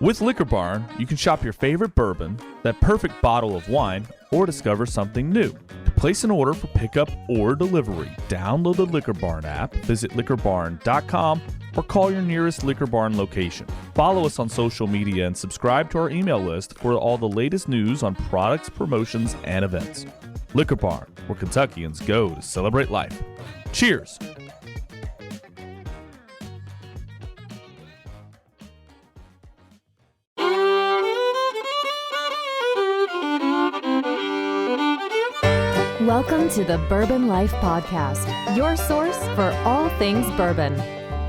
With Liquor Barn, you can shop your favorite bourbon, that perfect bottle of wine, or discover something new. To place an order for pickup or delivery, download the Liquor Barn app, visit liquorbarn.com, or call your nearest Liquor Barn location. Follow us on social media and subscribe to our email list for all the latest news on products, promotions, and events. Liquor Barn, where Kentuckians go to celebrate life. Cheers! Welcome to the Bourbon Life Podcast, your source for all things bourbon.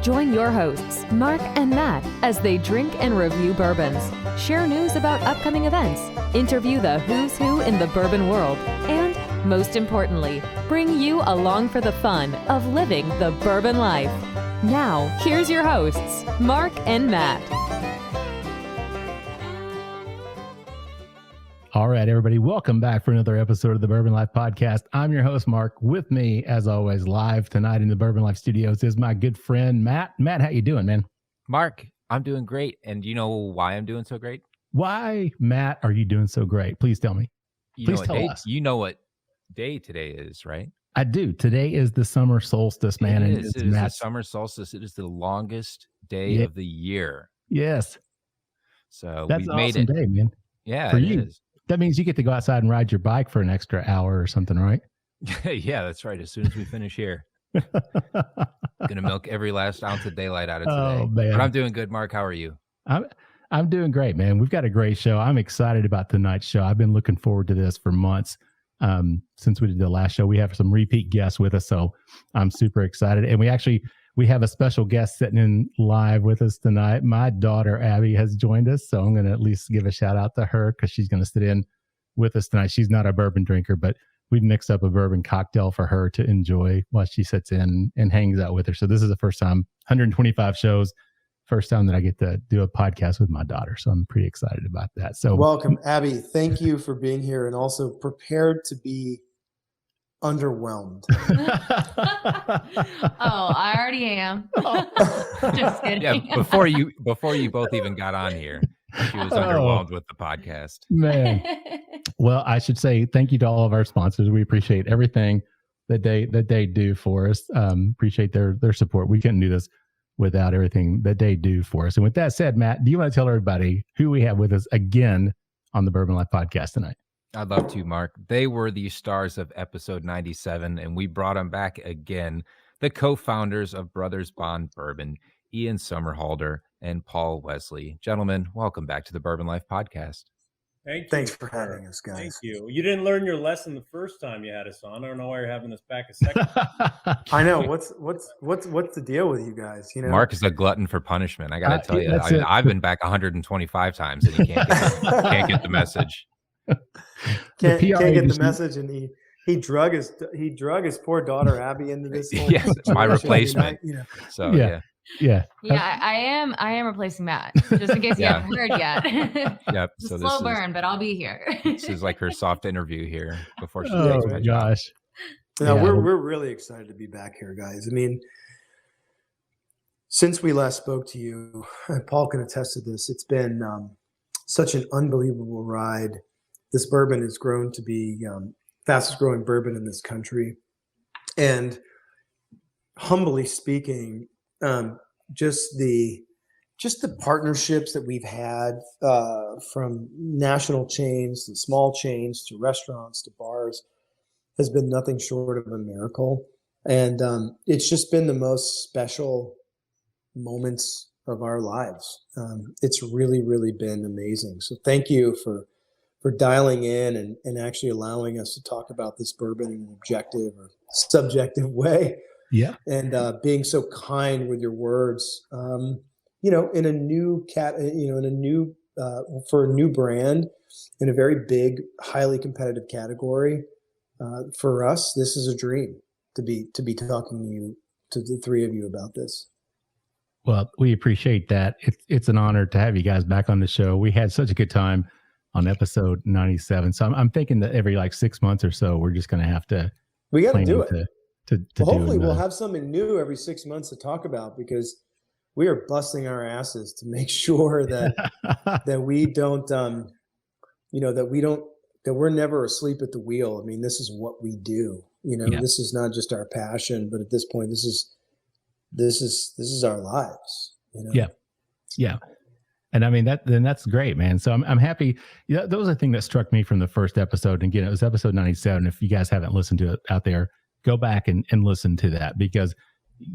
Join your hosts, Mark and Matt, as they drink and review bourbons, share news about upcoming events, interview the who's who in the bourbon world, and, most importantly, bring you along for the fun of living the bourbon life. Now, here's your hosts, Mark and Matt. All right, everybody, welcome back for another episode of the Bourbon Life Podcast. I'm your host, Mark. With me, as always, live tonight in the Bourbon Life Studios is my good friend, Matt. Matt, how you doing, man? Mark, I'm doing great. And you know why I'm doing so great? Why, Matt, are you doing so great? Please tell me. Please tell us. You know what day today is, right? I do. Today is the summer solstice, man. It is the summer solstice. It is the longest day of the year. Yes. So that's we've made awesome it. Day, man. Yeah, for it you. is. That means you get to go outside and ride your bike for an extra hour or something, right? Yeah, that's right. As soon as we finish here. Gonna milk every last ounce of daylight out of today. Oh, man. But I'm doing good, Mark. How are you? I'm doing great, man. We've got a great show. I'm excited about tonight's show. I've been looking forward to this for months. Since we did the last show, we have some repeat guests with us, so I'm super excited. And we have a special guest sitting in live with us tonight. My daughter, Abby, has joined us, so I'm going to at least give a shout out to her because she's going to sit in with us tonight. She's not a bourbon drinker, but we've mixed up a bourbon cocktail for her to enjoy while she sits in and hangs out with her. So this is the first time, 125 shows, first time that I get to do a podcast with my daughter. So I'm pretty excited about that. So welcome, Abby. Thank you for being here and also prepared to be underwhelmed. I already am. Just kidding. Yeah, before you both even got on here, she was underwhelmed with the podcast. Man. Well, I should say thank you to all of our sponsors. We appreciate everything that they do for us. Appreciate their support. We couldn't do this without everything that they do for us. And with that said, Matt, do you want to tell everybody who we have with us again on the Bourbon Life Podcast tonight? I'd love to, Mark. They were the stars of episode 97, and we brought them back again. The co-founders of Brothers Bond Bourbon, Ian Somerhalder and Paul Wesley. Gentlemen, welcome back to the Bourbon Life Podcast. Thank you. Thanks for having us, guys. Thank you. You didn't learn your lesson the first time you had us on. I don't know why you're having us back a second. I know. What's the deal with you guys? You know, Mark is a glutton for punishment. I got to tell you, I've been back 125 times, and he can't get the message. Can't get the message, and he drug his poor daughter Abby into this. Yes, my replacement. So yeah. I am replacing Matt, just in case you haven't heard yet. Yep. So slow burn, but I'll be here. This is like her soft interview here before she takes Oh my my job. gosh. No, we're really excited to be back here, guys. I mean, since we last spoke to you, and Paul can attest to this, it's been such an unbelievable ride. This bourbon has grown to be fastest growing bourbon in this country. And humbly speaking, just the partnerships that we've had from national chains to small chains to restaurants to bars has been nothing short of a miracle. And it's just been the most special moments of our lives. It's really, really been amazing. So thank you for dialing in and actually allowing us to talk about this bourbon in an objective or subjective way. Yeah. And being so kind with your words, in a new for a new brand in a very big, highly competitive category. For us, this is a dream to be talking to the three of you about this. Well, we appreciate that. It's an honor to have you guys back on the show. We had such a good time on episode 97. So I'm thinking that every 6 months or so, we're just going to have to. We got to do it. To hopefully we'll have something new every 6 months to talk about, because we are busting our asses to make sure that that we don't, that we're never asleep at the wheel. I mean, this is what we do. This is not just our passion, but at this point, this is our lives. Yeah. And I mean, that's great, man. So I'm happy. That was a thing that struck me from the first episode. And again, it was episode 97. If you guys haven't listened to it out there, go back and listen to that, because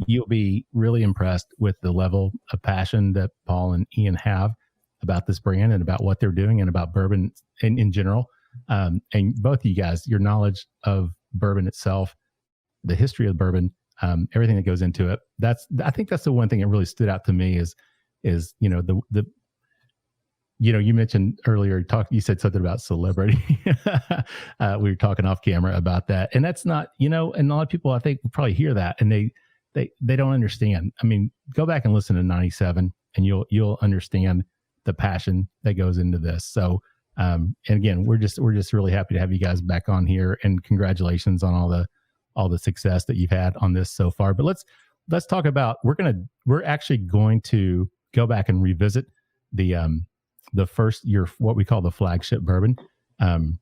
you'll be really impressed with the level of passion that Paul and Ian have about this brand and about what they're doing and about bourbon in general. And both of you guys, your knowledge of bourbon itself, the history of bourbon, everything that goes into it. I think that's the one thing that really stood out to me is you mentioned earlier, you said something about celebrity. We were talking off camera about that. And that's not, and a lot of people I think will probably hear that and they don't understand. I mean, go back and listen to 97 and you'll understand the passion that goes into this. So, and again, we're just really happy to have you guys back on here, and congratulations on all the success that you've had on this so far. But let's talk about, we're actually going to go back and revisit the first year, what we call the flagship bourbon.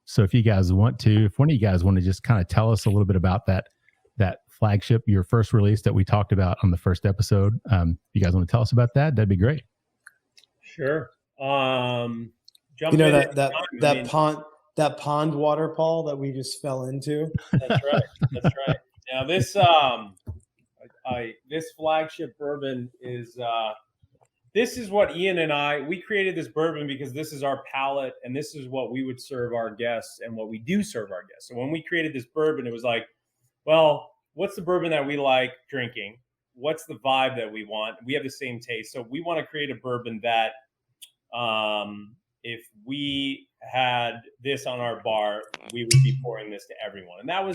So if one of you guys want to just kind of tell us a little bit about that flagship, your first release that we talked about on the first episode. If you guys want to tell us about that, that'd be great. Sure. Pond water, Paul, that we just fell into. That's right. Now this this flagship bourbon is this is what Ian and we created this bourbon because this is our palate and this is what we would serve our guests and what we do serve our guests. So when we created this bourbon, it was like, well, what's the bourbon that we like drinking? What's the vibe that we want? We have the same taste. So we want to create a bourbon that if we had this on our bar, we would be pouring this to everyone. And that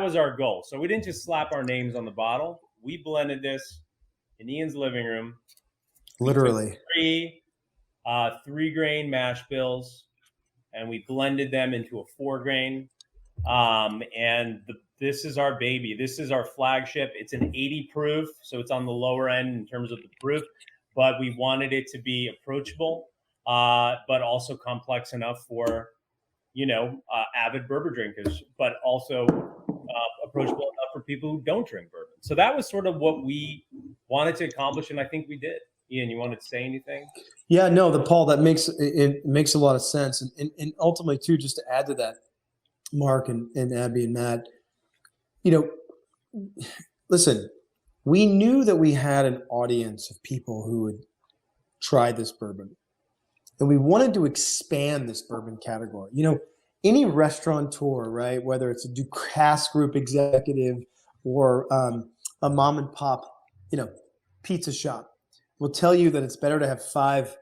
was our goal. So we didn't just slap our names on the bottle. We blended this in Ian's living room. Literally. Three grain mash bills, and we blended them into a 4-grain. This is our baby. This is our flagship. It's an 80 proof, so it's on the lower end in terms of the proof, but we wanted it to be approachable, but also complex enough for, avid bourbon drinkers, but also approachable enough for people who don't drink bourbon. So that was sort of what we wanted to accomplish, and I think we did. Ian, you wanted to say anything? Yeah, no, Paul, that makes a lot of sense. And ultimately too, just to add to that, Mark and Abby and Matt, listen, we knew that we had an audience of people who would try this bourbon, and we wanted to expand this bourbon category. Any restaurateur, right, whether it's a Cask group executive or a mom and pop, pizza shop, will tell you that it's better to have 5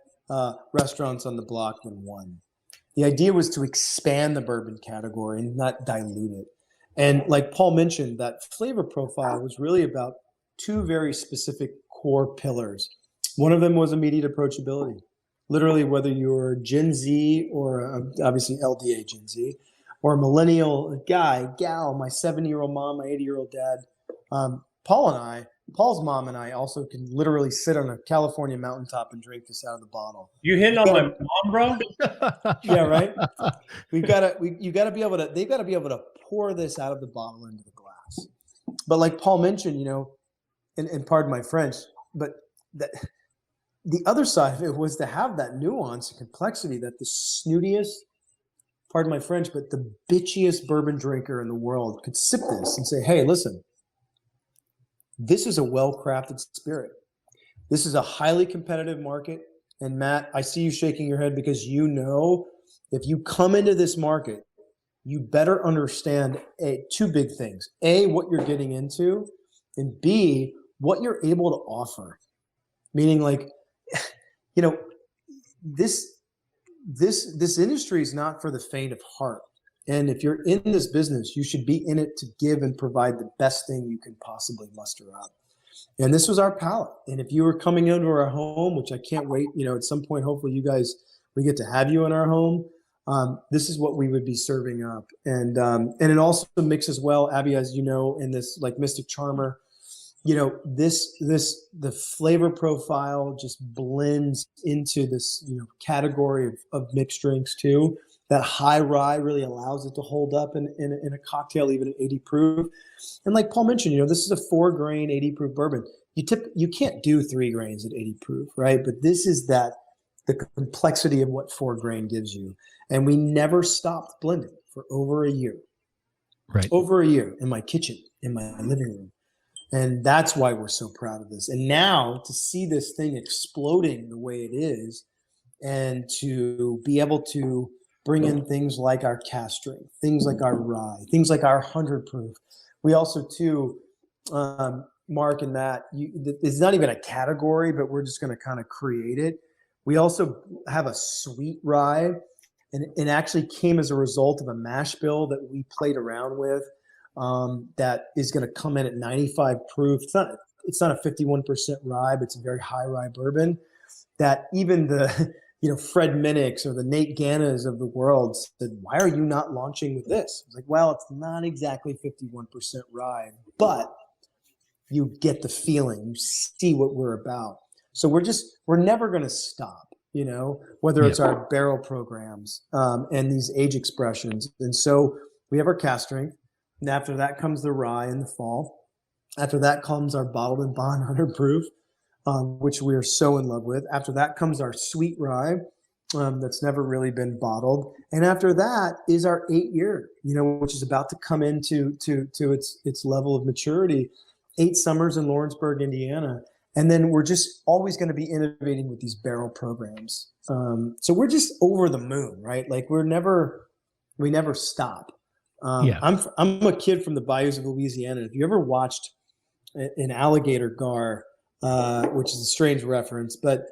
restaurants on the block than 1. The idea was to expand the bourbon category and not dilute it. And like Paul mentioned, that flavor profile was really about 2 very specific core pillars. One of them was immediate approachability. Literally, whether you're Gen Z or obviously LDA Gen Z, or a millennial guy, gal, my 70-year-old mom, my 80-year-old dad, Paul's mom and I also can literally sit on a California mountaintop and drink this out of the bottle. You hitting on my mom, bro? Yeah, right. They've got to be able to pour this out of the bottle into the glass. But like Paul mentioned, and pardon my French, but that the other side of it was to have that nuance and complexity that the snootiest, pardon my French, but the bitchiest bourbon drinker in the world could sip this and say, hey, listen, this is a well-crafted spirit. This is a highly competitive market. And Matt, I see you shaking your head because if you come into this market, you better understand 2 big things. A, what you're getting into, and B, what you're able to offer. Meaning this industry is not for the faint of heart. And if you're in this business, you should be in it to give and provide the best thing you can possibly muster up. And this was our palate. And if you were coming into our home, which I can't wait, at some point, hopefully we get to have you in our home. This is what we would be serving up. And it also mixes well, Abby, as you know, in this like Mystic Charmer, the flavor profile just blends into this, category of mixed drinks too. That high rye really allows it to hold up in a cocktail, even at 80 proof. And like Paul mentioned, this is a 4-grain 80 proof bourbon. You can't do 3 grains at 80 proof, right? But this is the complexity of what 4 grain gives you. And we never stopped blending for over a year. Right. Over a year in my kitchen, in my living room. And that's why we're so proud of this. And now to see this thing exploding the way it is, and to be able to bring in things like our cask strength, things like our rye, things like our 100 proof. We also too, Mark and Matt, it's not even a category, but we're just going to kind of create it. We also have a sweet rye, and it actually came as a result of a mash bill that we played around with. That is going to come in at 95 proof. It's not a 51% rye, but it's a very high rye bourbon that even the, Fred Minnick's or the Nate Gannas of the world said, why are you not launching with this? I was like, well, it's not exactly 51% rye, but you get the feeling, you see what we're about. So we're never going to stop, whether it's our barrel programs, and these age expressions. And so we have our cask strength. And after that comes the rye in the fall. After that comes our bottled and bond 100 proof, which we are so in love with. After that comes our sweet rye, that's never really been bottled. And after that is our 8-year, which is about to come into its level of maturity. 8 summers in Lawrenceburg, Indiana. And then we're just always going to be innovating with these barrel programs. So we're just over the moon, right? Like we never stop. I'm a kid from the bayous of Louisiana. If you ever watched an alligator gar, which is a strange reference, but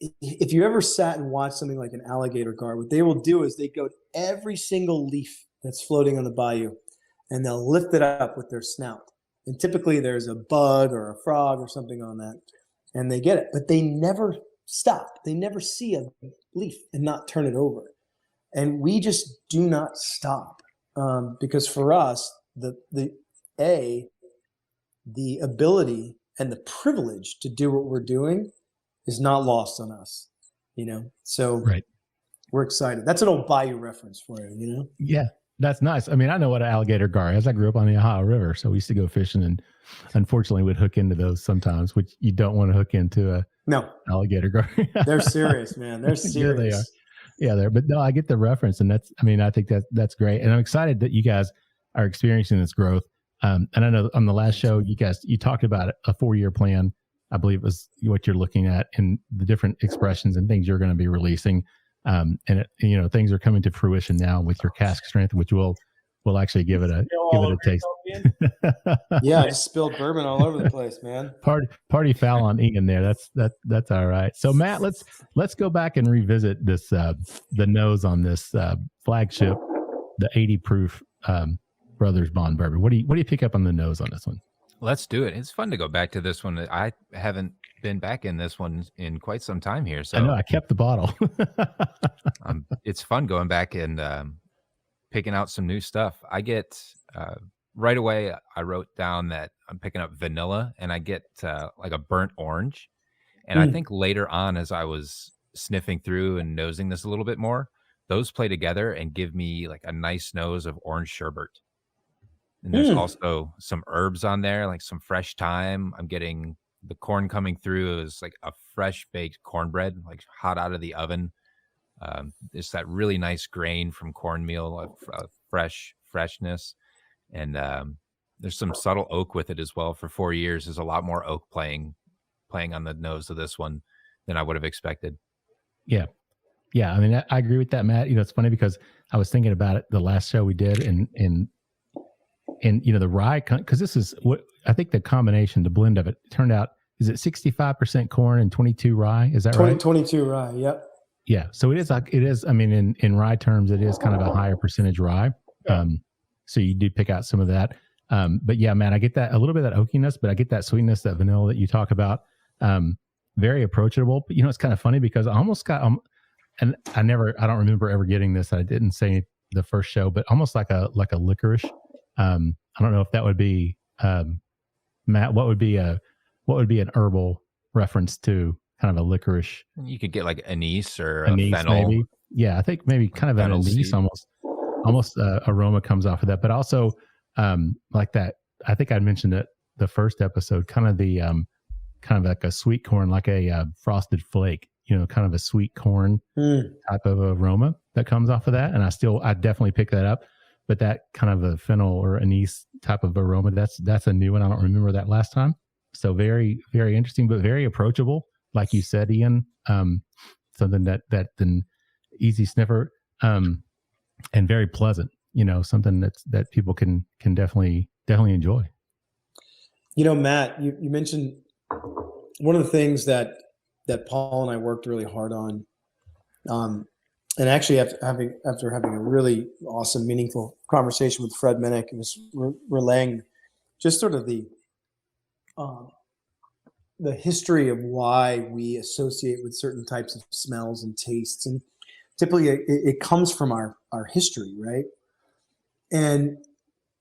if you ever sat and watched something like an alligator gar, what they will do is they go to every single leaf that's floating on the bayou, and they'll lift it up with their snout. And typically there's a bug or a frog or something on that, and they get it. But they never stop. They never see a leaf and not turn it over. And we just do not stop. Because for us, the ability and the privilege to do what we're doing is not lost on us, So right. We're excited. That's an old bayou reference for you, Yeah, that's nice. I mean, I know what an alligator gar is. I grew up on the Ohio River, so we used to go fishing, and unfortunately would hook into those sometimes, which you don't want to hook into a alligator gar. They're serious, man. They're serious. Yeah, they are. Yeah, there. But no, I get the reference, and I think that's great, and I'm excited that you guys are experiencing this growth. And I know on the last show, you talked about a 4-year plan. I believe was what you're looking at, and the different expressions and things you're going to be releasing. And things are coming to fruition now with your cask strength, which we'll actually give it a taste. Yeah, I just spilled bourbon all over the place, man. Party foul on Ian there. That's all right. So Matt, let's go back and revisit this the nose on this Flagship, the 80 proof Brothers Bond Bourbon. What do you pick up on the nose on this one? Let's do it. It's fun to go back to this one. I haven't been back in this one in quite some time here. So I know I kept the bottle. It's fun going back and picking out some new stuff. I get right away. I wrote down that I'm picking up vanilla, and I get like a burnt orange. And I think later on, as I was sniffing through and nosing this a little bit more, those play together and give me like a nice nose of orange sherbet. And there's also some herbs on there, like some fresh thyme. I'm getting the corn coming through is like a fresh baked cornbread, like hot out of the oven. It's that really nice grain from cornmeal, freshness. And there's some subtle oak with it as well. For 4 years, there's a lot more oak playing on the nose of this one than I would have expected. Yeah. I mean, I agree with that, Matt. It's funny because I was thinking about it the last show we did, and the rye, because this is what I think the combination, the blend of it turned out, is it 65% corn and 22 rye? Is that right? 22 rye. Yep. Yeah. So it is. I mean, in rye terms, it is kind of a higher percentage rye. So you do pick out some of that. But yeah, man, I get that a little bit of that oakiness, but I get that sweetness, that vanilla that you talk about. Very approachable. But it's kind of funny because I almost got, and I don't remember ever getting this. I didn't say the first show, but almost like a licorice. I don't know if that would be Matt, what would be an herbal reference to kind of a licorice? You could get like anise or Anise, fennel. maybe. Yeah, I think maybe kind of an Fennel anise, seed. almost aroma comes off of that. But also like that. I think I mentioned it the first episode. Kind of like a sweet corn, like a frosted flake. Kind of a sweet corn type of aroma that comes off of that. And I definitely pick that up. But that kind of a fennel or anise type of aroma, that's a new one. I don't remember that last time. So very, very interesting, but very approachable. Like you said, Ian, something that an easy sniffer, and very pleasant, something that people can definitely enjoy. Matt, you mentioned one of the things that Paul and I worked really hard on, and actually after having a really awesome, meaningful conversation with Fred Minnick, and was relaying just sort of the history of why we associate with certain types of smells and tastes, and typically it comes from our history, right? And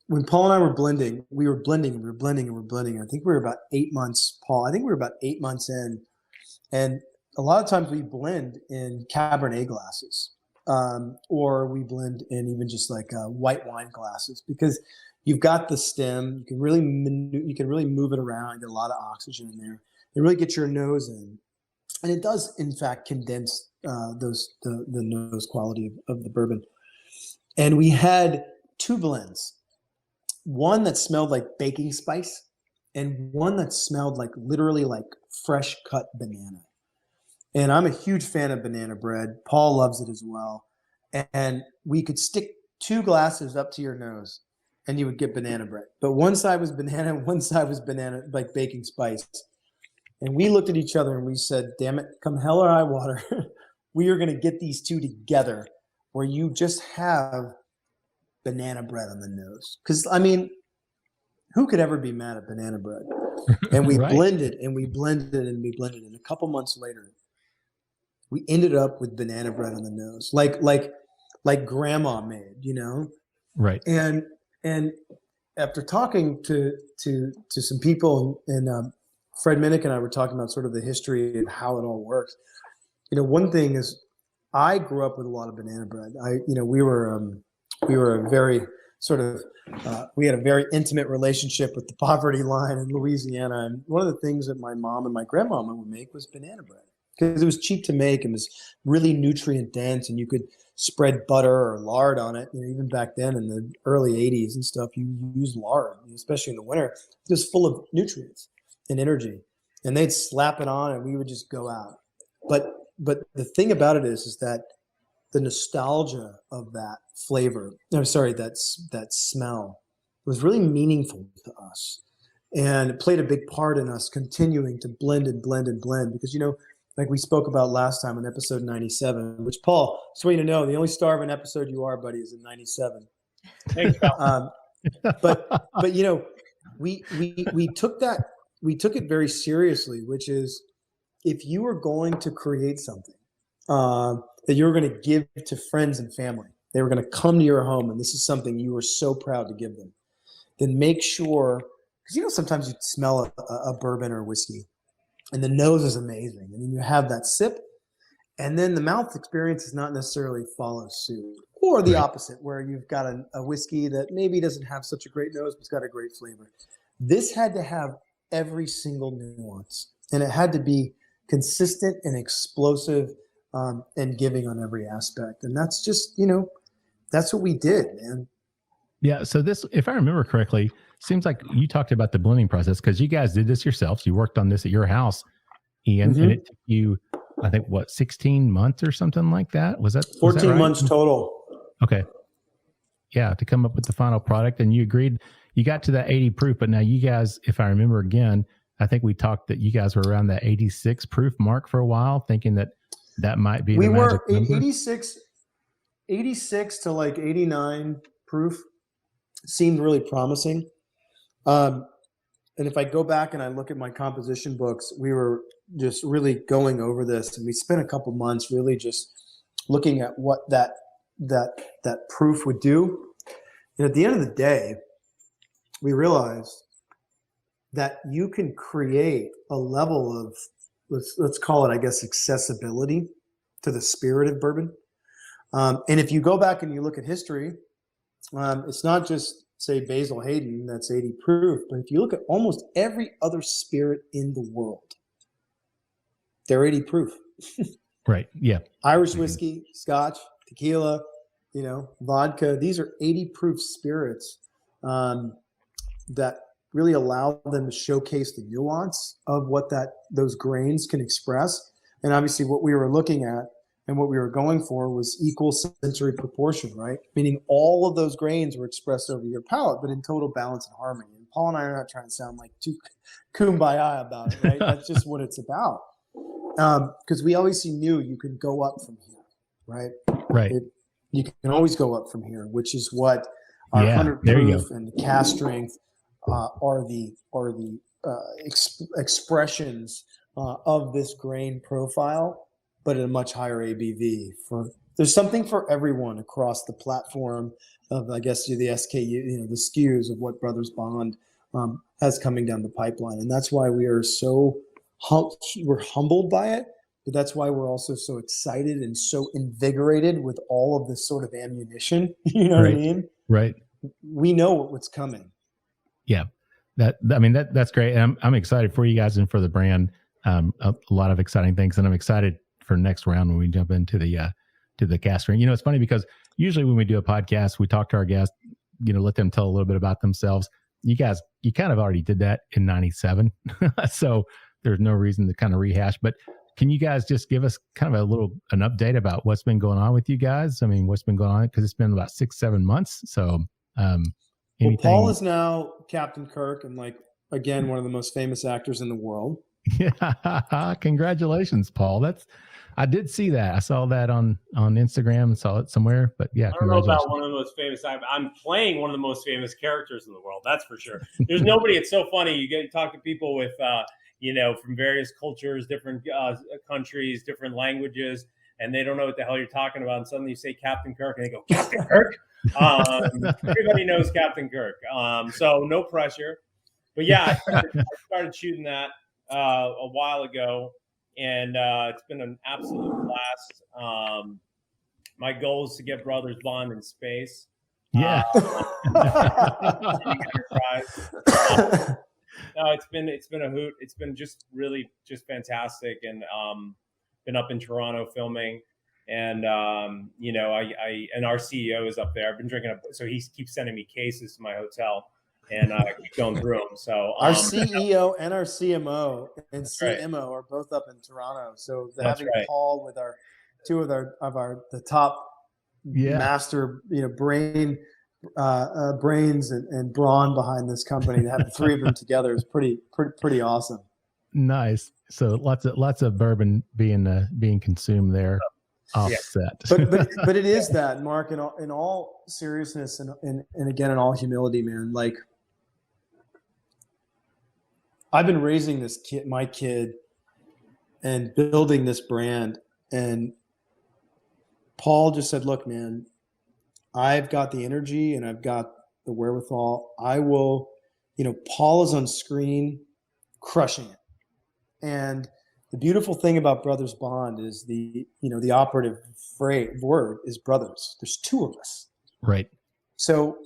when Paul and I were blending, we were blending. I think we were about 8 months, Paul. I think we were about 8 months in. And a lot of times we blend in Cabernet glasses, or we blend in even just like white wine glasses, because you've got the stem. You can really move it around. Get a lot of oxygen in there. It really gets your nose in, and it does in fact condense the nose quality of the bourbon. And we had 2 blends. One that smelled like baking spice, and one that smelled like literally like fresh cut banana. And I'm a huge fan of banana bread. Paul loves it as well. And we could stick 2 glasses up to your nose and you would get banana bread. But one side was banana, one side was banana, like baking spice. And we looked at each other and we said, damn it, come hell or high water, we are going to get these 2 together where you just have banana bread on the nose. Because, I mean, who could ever be mad at banana bread? And we Right. blended and we blended and we blended. And a couple months later, we ended up with banana bread on the nose, like grandma made, Right. And after talking to some people, and Fred Minnick and I were talking about sort of the history of how it all works. One thing is, I grew up with a lot of banana bread. We were a very sort of we had a very intimate relationship with the poverty line in Louisiana, and one of the things that my mom and my grandmama would make was banana bread, because it was cheap to make and was really nutrient dense, and you could spread butter or lard on it. Even back then in the early 80s and stuff, you used lard, especially in the winter. It was full of nutrients and energy, and they'd slap it on and we would just go out. But the thing about it is that the nostalgia of that flavor, that smell was really meaningful to us. And it played a big part in us continuing to blend and blend and blend, because, like we spoke about last time in episode 97, which, Paul, just want you to know, the only star of an episode you are, buddy, is in 97. Thanks, pal. But we took it very seriously, which is, if you were going to create something that you were going to give to friends and family, they were going to come to your home, and this is something you were so proud to give them, then make sure, because sometimes you smell a bourbon or whiskey and the nose is amazing, and then you have that sip, and then the mouth experience does not necessarily follow suit, or the opposite, where you've got a whiskey that maybe doesn't have such a great nose but it's got a great flavor. This had to have every single nuance, and it had to be consistent and explosive, and giving on every aspect. And that's just, that's what we did, man. Yeah. So this, if I remember correctly, seems like you talked about the blending process, because you guys did this yourselves. You worked on this at your house, Ian, and it took you, I think, 16 months or something like that? Was that 14 right? months total. Okay. Yeah, to come up with the final product. And you agreed, you got to that 80 proof, but now you guys, if I remember again, I think we talked that you guys were around that 86 proof mark for a while, thinking that might be we the were magic number. 86 to like 89 proof seemed really promising. And if I go back and I look at my composition books, we were just really going over this, and we spent a couple months really just looking at what that proof would do. And at the end of the day, we realized that you can create a level of, let's call it, I guess, accessibility to the spirit of bourbon. And if you go back and you look at history, it's not just, say, Basil Hayden, that's 80 proof, but if you look at almost every other spirit in the world, they're 80 proof. Right. Yeah. Irish whiskey, Scotch, tequila, vodka. These are 80 proof spirits that really allow them to showcase the nuance of what those grains can express. And obviously what we were looking at and what we were going for was equal sensory proportion, right? Meaning all of those grains were expressed over your palate, but in total balance and harmony. And Paul and I are not trying to sound like too kumbaya about it, right? That's just what it's about. Because we always knew you could go up from here, right? Right. You can always go up from here, which is what our 100 proof and the cask strength are the expressions of this grain profile, but at a much higher ABV. There's something for everyone across the platform of, I guess, the SKU, the SKUs of what Brothers Bond has coming down the pipeline, and that's why we are so we're humbled by it. But that's why we're also so excited and so invigorated with all of this sort of ammunition. You know what I mean? Right. We know what's coming. Yeah. That's great. And I'm excited for you guys and for the brand. A lot of exciting things. And I'm excited for next round when we jump into the cask ring. It's funny because usually when we do a podcast, we talk to our guests, let them tell a little bit about themselves. You guys, you kind of already did that in 97. So there's no reason to kind of rehash, but can you guys just give us kind of an update about what's been going on with you guys? I mean, what's been going on? Because it's been about 6-7 months. So, well, Paul is now Captain Kirk and again, one of the most famous actors in the world. Yeah. Congratulations, Paul. I did see that. I saw that on Instagram and saw it somewhere, but yeah. I don't know about one of the most famous. I'm playing one of the most famous characters in the world. That's for sure. There's nobody. It's so funny. You talk to people with, from various cultures, different countries, different languages, and they don't know what the hell you're talking about. And suddenly you say Captain Kirk, and they go, Captain Kirk? Everybody knows Captain Kirk. So no pressure. But yeah, I started shooting that a while ago, and it's been an absolute blast. My goal is to get Brothers Bond in space. Yeah. No, it's been a hoot. It's been just fantastic, and been up in Toronto filming, and I and our CEO is up there. I've been drinking so he keeps sending me cases to my hotel, and I keep going through them. So our CEO and our CMO and CMO are both up in Toronto. So having Paul with our two of the top master brains and brawn behind this company, to have the three of them together is pretty awesome. Nice. So lots of bourbon being consumed there offset. But it is that, Mark, in all seriousness and again in all humility, man, I've been raising my kid and building this brand, and Paul just said, look, man, I've got the energy and I've got the wherewithal. I will, Paul is on screen crushing it. And the beautiful thing about Brothers Bond is the operative word is brothers. There's two of us. Right. So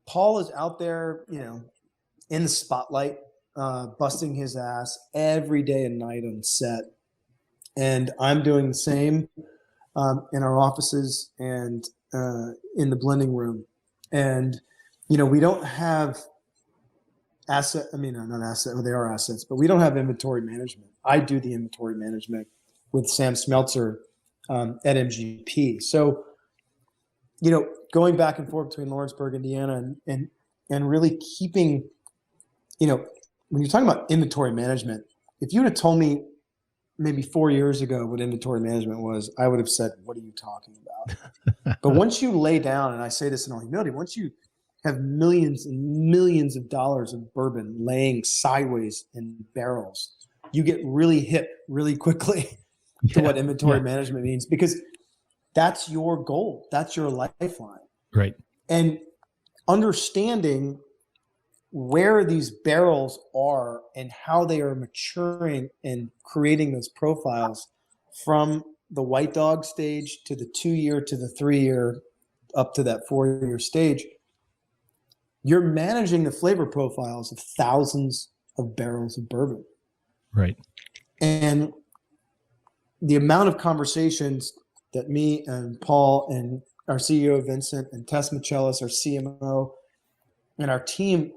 Paul is out there, in the spotlight, busting his ass every day and night on set. And I'm doing the same in our offices and in the blending room. And, we don't have they are assets, but we don't have inventory management. I do the inventory management with Sam Smeltzer at MGP. So, going back and forth between Lawrenceburg, Indiana and really keeping, when you're talking about inventory management, if you would have told me maybe 4 years ago what inventory management was, I would have said, what are you talking about? But once you lay down, and I say this in all humility, once you have millions and millions of dollars of bourbon laying sideways in barrels, you get really hip really quickly to what inventory management means, because that's your goal. That's your lifeline. Right. And understanding where these barrels are and how they are maturing and creating those profiles from the white dog stage to the 2-year to the 3-year up to that 4-year stage, you're managing the flavor profiles of thousands of barrels of bourbon. Right. And the amount of conversations that me and Paul and our CEO Vincent and Tess Michelis, our CMO, and our team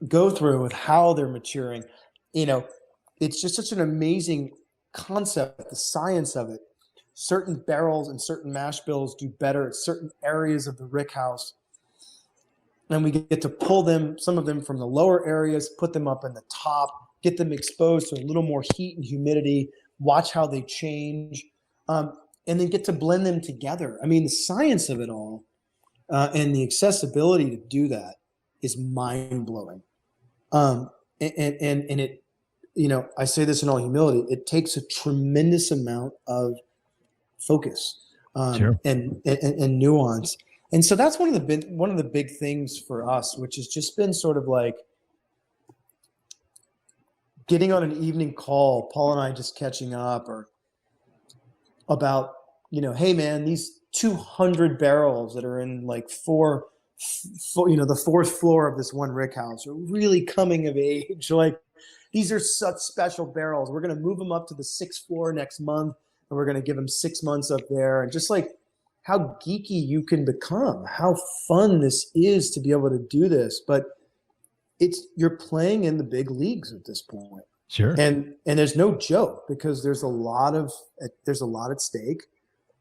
go through with how they're maturing, it's just such an amazing concept, the science of it. Certain barrels and certain mash bills do better at certain areas of the rick house. And we get to pull some of them from the lower areas, put them up in the top, get them exposed to a little more heat and humidity, watch how they change, and then get to blend them together. I mean, the science of it all and the accessibility to do that is mind-blowing. And it, I say this in all humility, it takes a tremendous amount of focus and nuance. And so that's one of the big things for us, which has just been sort of like getting on an evening call, Paul and I just catching up or about, hey man, these 200 barrels that are in like the fourth floor of this one rick house are really coming of age. Like these are such special barrels. We're going to move them up to the 6th floor next month and we're going to give them 6 months up there. And just like how geeky you can become, how fun this is to be able to do this. But you're playing in the big leagues at this point. Sure. And there's no joke because there's a lot at stake.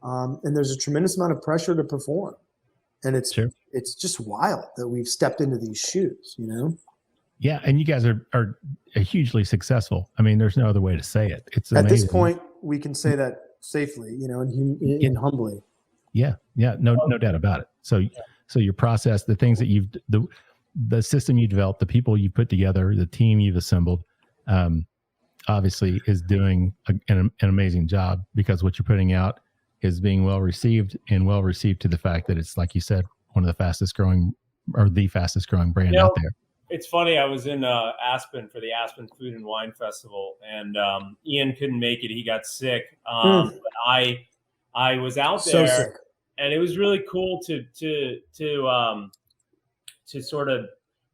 And there's a tremendous amount of pressure to perform. And it's just wild that we've stepped into these shoes, Yeah. And you guys are hugely successful. I mean, there's no other way to say it. It's amazing. At this point, we can say that safely, and humbly. Yeah. Yeah. No doubt about it. So your process, the things that the system you developed, the people you put together, the team you've assembled, obviously is doing an amazing job because what you're putting out is being well received to the fact that it's, like you said, one of the fastest growing or the fastest growing brand out there. It's funny. I was in Aspen for the Aspen Food and Wine Festival, and Ian couldn't make it. He got sick. But I was out there, so sick. And it was really cool to sort of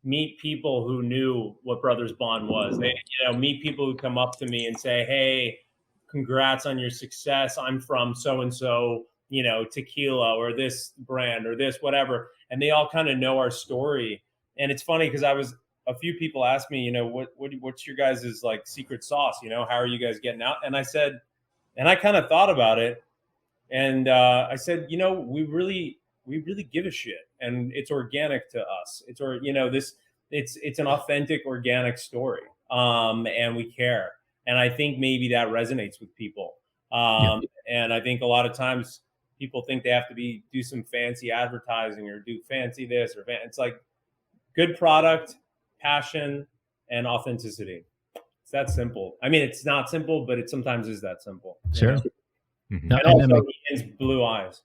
meet people who knew what Brothers Bond was. They, meet people who come up to me and say, "Hey, congrats on your success. I'm from so-and-so, tequila or this brand or this, whatever." And they all kind of know our story. And it's funny because a few people asked me, what's your guys' like secret sauce? How are you guys getting out? And I said, and I kind of thought about it. And I said, we really give a shit, and it's organic to us. It's an authentic, organic story. And we care. And I think maybe that resonates with people. And I think a lot of times people think they have to do some fancy advertising or do fancy this or it's like good product, passion, and authenticity. It's that simple. I mean, it's not simple, but it sometimes is that simple. Sure. Mm-hmm. And also Ian's blue eyes.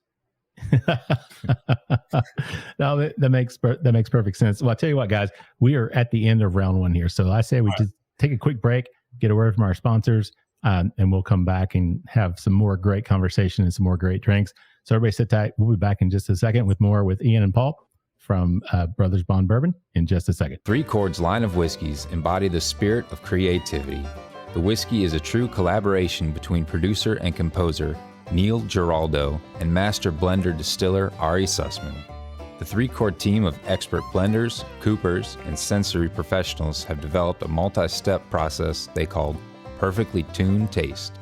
No, that makes perfect sense. Well, I'll tell you what, guys, we are at the end of round one here. So I say we just take a quick break, get a word from our sponsors, and we'll come back and have some more great conversation and some more great drinks. So everybody sit tight. We'll be back in just a second with more with Ian and Paul from Brothers Bond Bourbon in just a second. Three Chords line of whiskeys embody the spirit of creativity. The whiskey is a true collaboration between producer and composer Neil Giraldo and master blender distiller Ari Sussman. The Three Chord team of expert blenders, coopers, and sensory professionals have developed a multi-step process they called Perfectly Tuned Taste.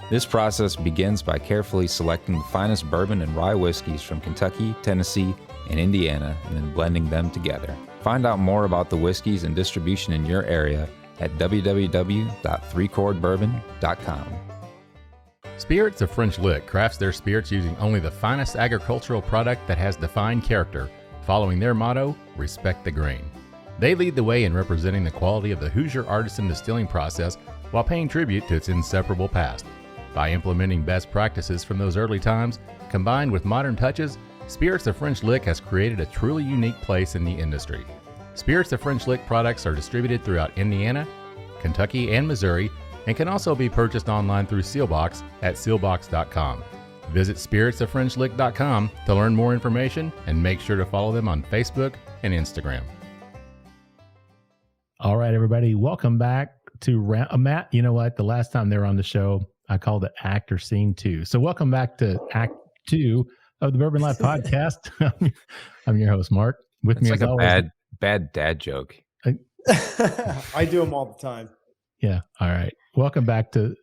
This process begins by carefully selecting the finest bourbon and rye whiskeys from Kentucky, Tennessee, and Indiana, and then blending them together. Find out more about the whiskeys and distribution in your area at www.threechordbourbon.com. Spirits of French Lick crafts their spirits using only the finest agricultural product that has defined character, following their motto, respect the grain. They lead the way in representing the quality of the Hoosier artisan distilling process while paying tribute to its inseparable past. By implementing best practices from those early times, combined with modern touches, Spirits of French Lick has created a truly unique place in the industry. Spirits of French Lick products are distributed throughout Indiana, Kentucky, and Missouri, and can also be purchased online through Sealbox at sealbox.com. Visit spiritsofFrenchLick.com to learn more information and make sure to follow them on Facebook and Instagram. All right, everybody, welcome back to Matt. You know what? The last time they were on the show, I called it Act or Scene 2. So welcome back to Act 2 of the Bourbon Life Podcast. I'm your host, Mark. With me like as a always. bad dad joke. I do them all the time. Yeah. All right. Welcome back to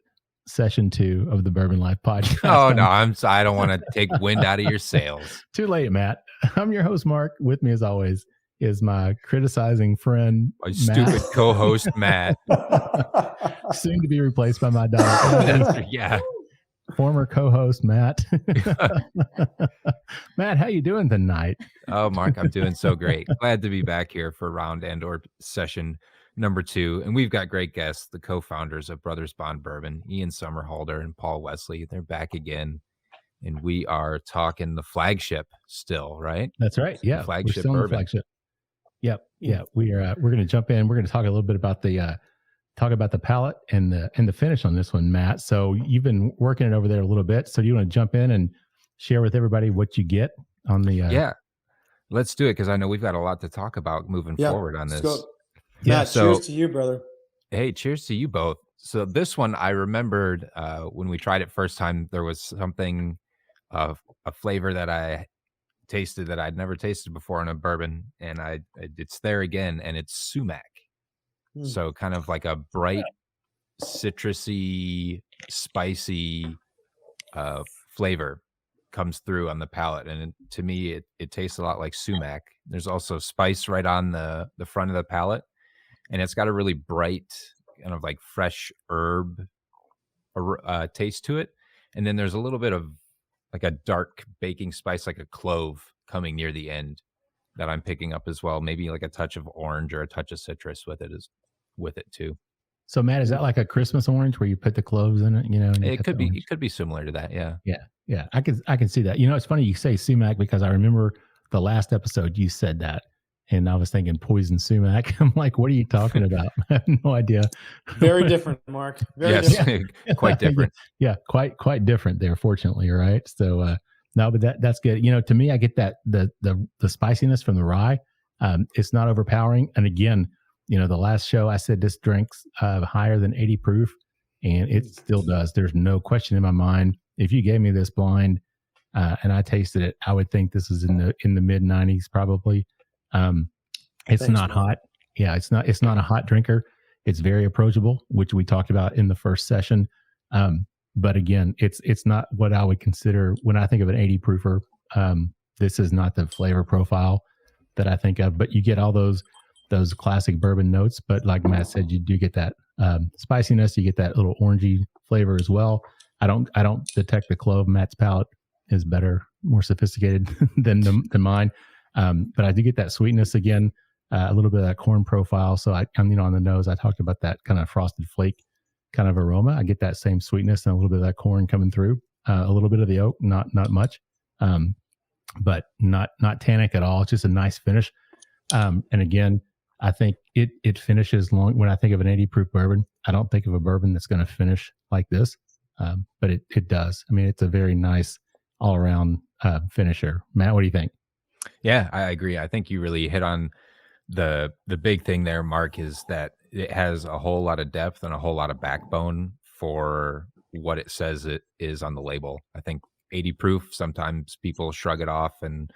Session 2 of the Bourbon Life Podcast. Oh no, I don't want to take wind out of your sails. Too late, Matt. I'm your host, Mark. With me as always is my criticizing friend, My stupid co-host, Matt. soon to be replaced by my daughter. Yeah. Former co-host, Matt. Matt, how you doing tonight? Oh, Mark, I'm doing so great. Glad to be back here for round and or session number 2. And we've got great guests, the co-founders of Brothers Bond Bourbon, Ian Somerhalder and Paul Wesley. They're back again. And we are talking the Flagship still, right? That's right. Yeah. The Flagship we're still in bourbon. the Flagship. Yep. Yeah. We're going to jump in. We're going to talk a little bit about the palate and the finish on this one, Matt. So you've been working it over there a little bit. So do you want to jump in and share with everybody what you get on the Yeah. Let's do it, because I know we've got a lot to talk about moving forward on this. Yeah, Matt, so- cheers to you, brother. Hey, cheers to you both. So this one, I remembered when we tried it first time, there was something of a flavor that I tasted that I'd never tasted before in a bourbon, and it's there again, and it's sumac. So kind of like a bright, citrusy, spicy flavor comes through on the palate, and to me, it tastes a lot like sumac. There's also spice right on the front of the palate, and it's got a really bright, kind of like fresh herb taste to it. And then there's a little bit of like a dark baking spice, like a clove, coming near the end that I'm picking up as well. Maybe like a touch of orange or a touch of citrus with it too. So Matt, is that like a Christmas orange where you put the cloves in it? You know, and It could be similar to that. Yeah. Yeah. I can see that. You know, it's funny you say sumac, because I remember the last episode you said that, and I was thinking poison sumac. I'm like, what are you talking about? I have no idea. Very different, Mark. Very Yes, different. quite different. Yeah, quite different there, fortunately, right? So no, but that's good. You know, to me, I get that the spiciness from the rye. It's not overpowering. And again, you know, the last show I said this drinks higher than 80 proof, and it still does. There's no question in my mind. If you gave me this blind and I tasted it, I would think this is in the mid 90s probably. It's Thanks, not man. hot. Yeah, it's not a hot drinker. It's very approachable, which we talked about in the first session. But again, it's not what I would consider when I think of an 80 proofer. This is not the flavor profile that I think of, but you get all those classic bourbon notes. But like Matt said, you do get that spiciness. You get that little orangey flavor as well. I don't detect the clove. Matt's palate is better, more sophisticated than mine. But I do get that sweetness again, a little bit of that corn profile. So I'm, you know, on the nose, I talked about that kind of frosted flake kind of aroma. I get that same sweetness and a little bit of that corn coming through, a little bit of the oak, not much, but not tannic at all. It's just a nice finish. And again, I think it finishes long. When I think of an 80 proof bourbon, I don't think of a bourbon that's going to finish like this, but it does. I mean, it's a very nice all around finisher. Matt, what do you think? Yeah, I agree. I think you really hit on the big thing there, Mark, is that it has a whole lot of depth and a whole lot of backbone for what it says it is on the label. I think 80 proof, sometimes people shrug it off and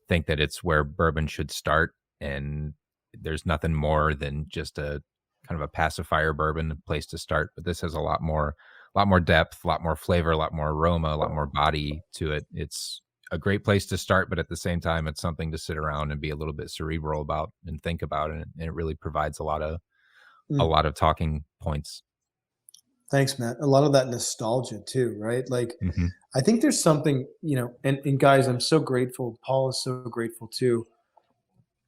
think that it's where bourbon should start, and there's nothing more than just a kind of a pacifier bourbon place to start. But this has a lot more depth, a lot more flavor, a lot more aroma, a lot more body to it. It's a great place to start, but at the same time, it's something to sit around and be a little bit cerebral about and think about, and it really provides a lot of talking points. Thanks, Matt. A lot of that nostalgia too, right? Like, I think there's something, you know, and guys, I'm so grateful. Paul is so grateful too.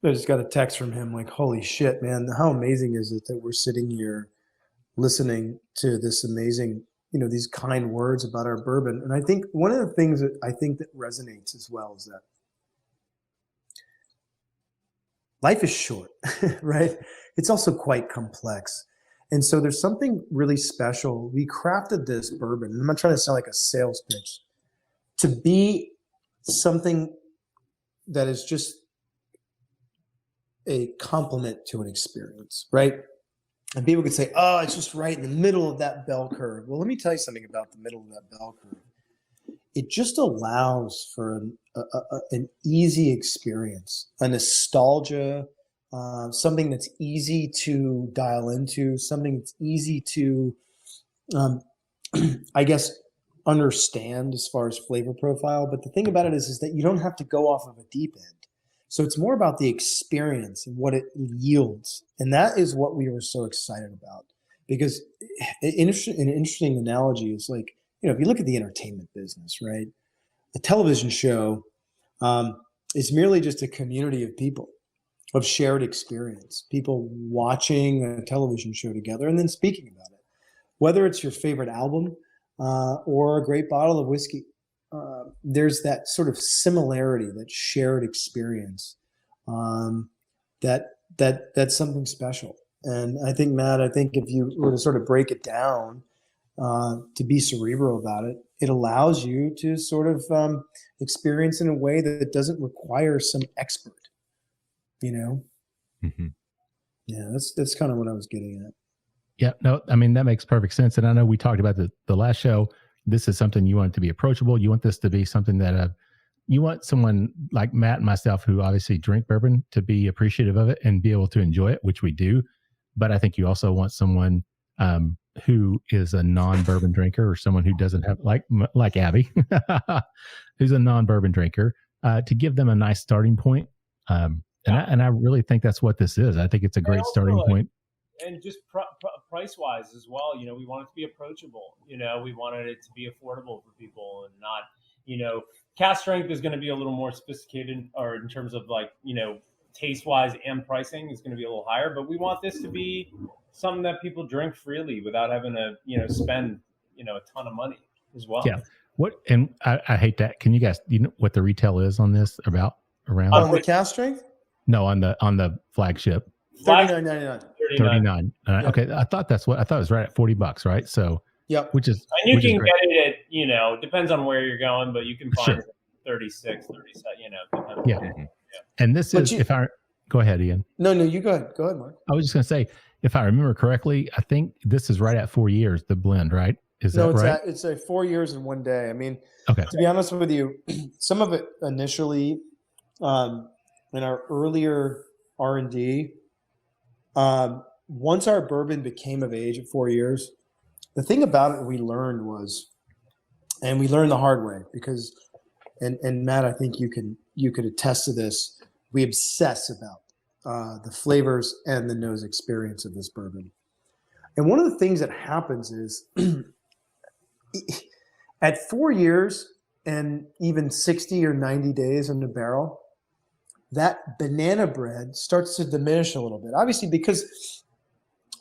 I just got a text from him like, holy shit, man, how amazing is it that we're sitting here listening to this amazing, you know, these kind words about our bourbon. And I think one of the things that I think that resonates as well is that life is short, right? It's also quite complex. And so there's something really special. We crafted this bourbon, and I'm not trying to sound like a sales pitch, to be something that is just a complement to an experience, right? And people could say, oh, it's just right in the middle of that bell curve. Well, let me tell you something about the middle of that bell curve. It just allows for an easy experience, a nostalgia, something that's easy to dial into, something that's easy to, I guess, understand as far as flavor profile. But the thing about it is that you don't have to go off of a deep end. So it's more about the experience and what it yields. And that is what we were so excited about. Because an interesting analogy is like, if you look at the entertainment business, right? A television show is merely just a community of people, of shared experience, people watching a television show together and then speaking about it. Whether it's your favorite album or a great bottle of whiskey, there's that sort of similarity, that shared experience, that's something special. And I think, Matt, if you were to sort of break it down, to be cerebral about it, it allows you to sort of experience in a way that doesn't require some expert, Mm-hmm. Yeah, that's kind of what I was getting at. Yeah, no, I mean, that makes perfect sense. And I know we talked about the last show. This is something you want it to be approachable. You want this to be something that you want someone like Matt and myself, who obviously drink bourbon, to be appreciative of it and be able to enjoy it, which we do. But I think you also want someone who is a non-bourbon drinker, or someone who doesn't have, like Abby, who's a non-bourbon drinker, to give them a nice starting point. And I really think that's what this is. I think it's a great starting point. And just price wise as well, we want it to be approachable. We wanted it to be affordable for people, and not, cask strength is going to be a little more sophisticated, or in terms of taste wise and pricing is going to be a little higher. But we want this to be something that people drink freely without having to, spend, a ton of money as well. Yeah. And I hate that. Can you guys, what the retail is on this around? On the cask strength? No, on the flagship. $39.99. $39. Okay, I thought it was right at $40, right? So, yep. Which is, and you can get it at, depends on where you're going, but you can find it 36, 37, Yeah. And this is, go ahead, Ian. No, you go ahead. Go ahead, Mark. I was just going to say, if I remember correctly, I think this is right at 4 years, the blend, right? Is that right? It's 4 years and 1 day. I mean, okay. To be honest with you, some of it initially, in our earlier R&D, once our bourbon became of age at 4 years, the thing about it we learned was, and we learned the hard way, because, and Matt, I think you could attest to this, we obsess about the flavors and the nose experience of this bourbon. And one of the things that happens is at 4 years and even 60 or 90 days in the barrel, that banana bread starts to diminish a little bit. Obviously, because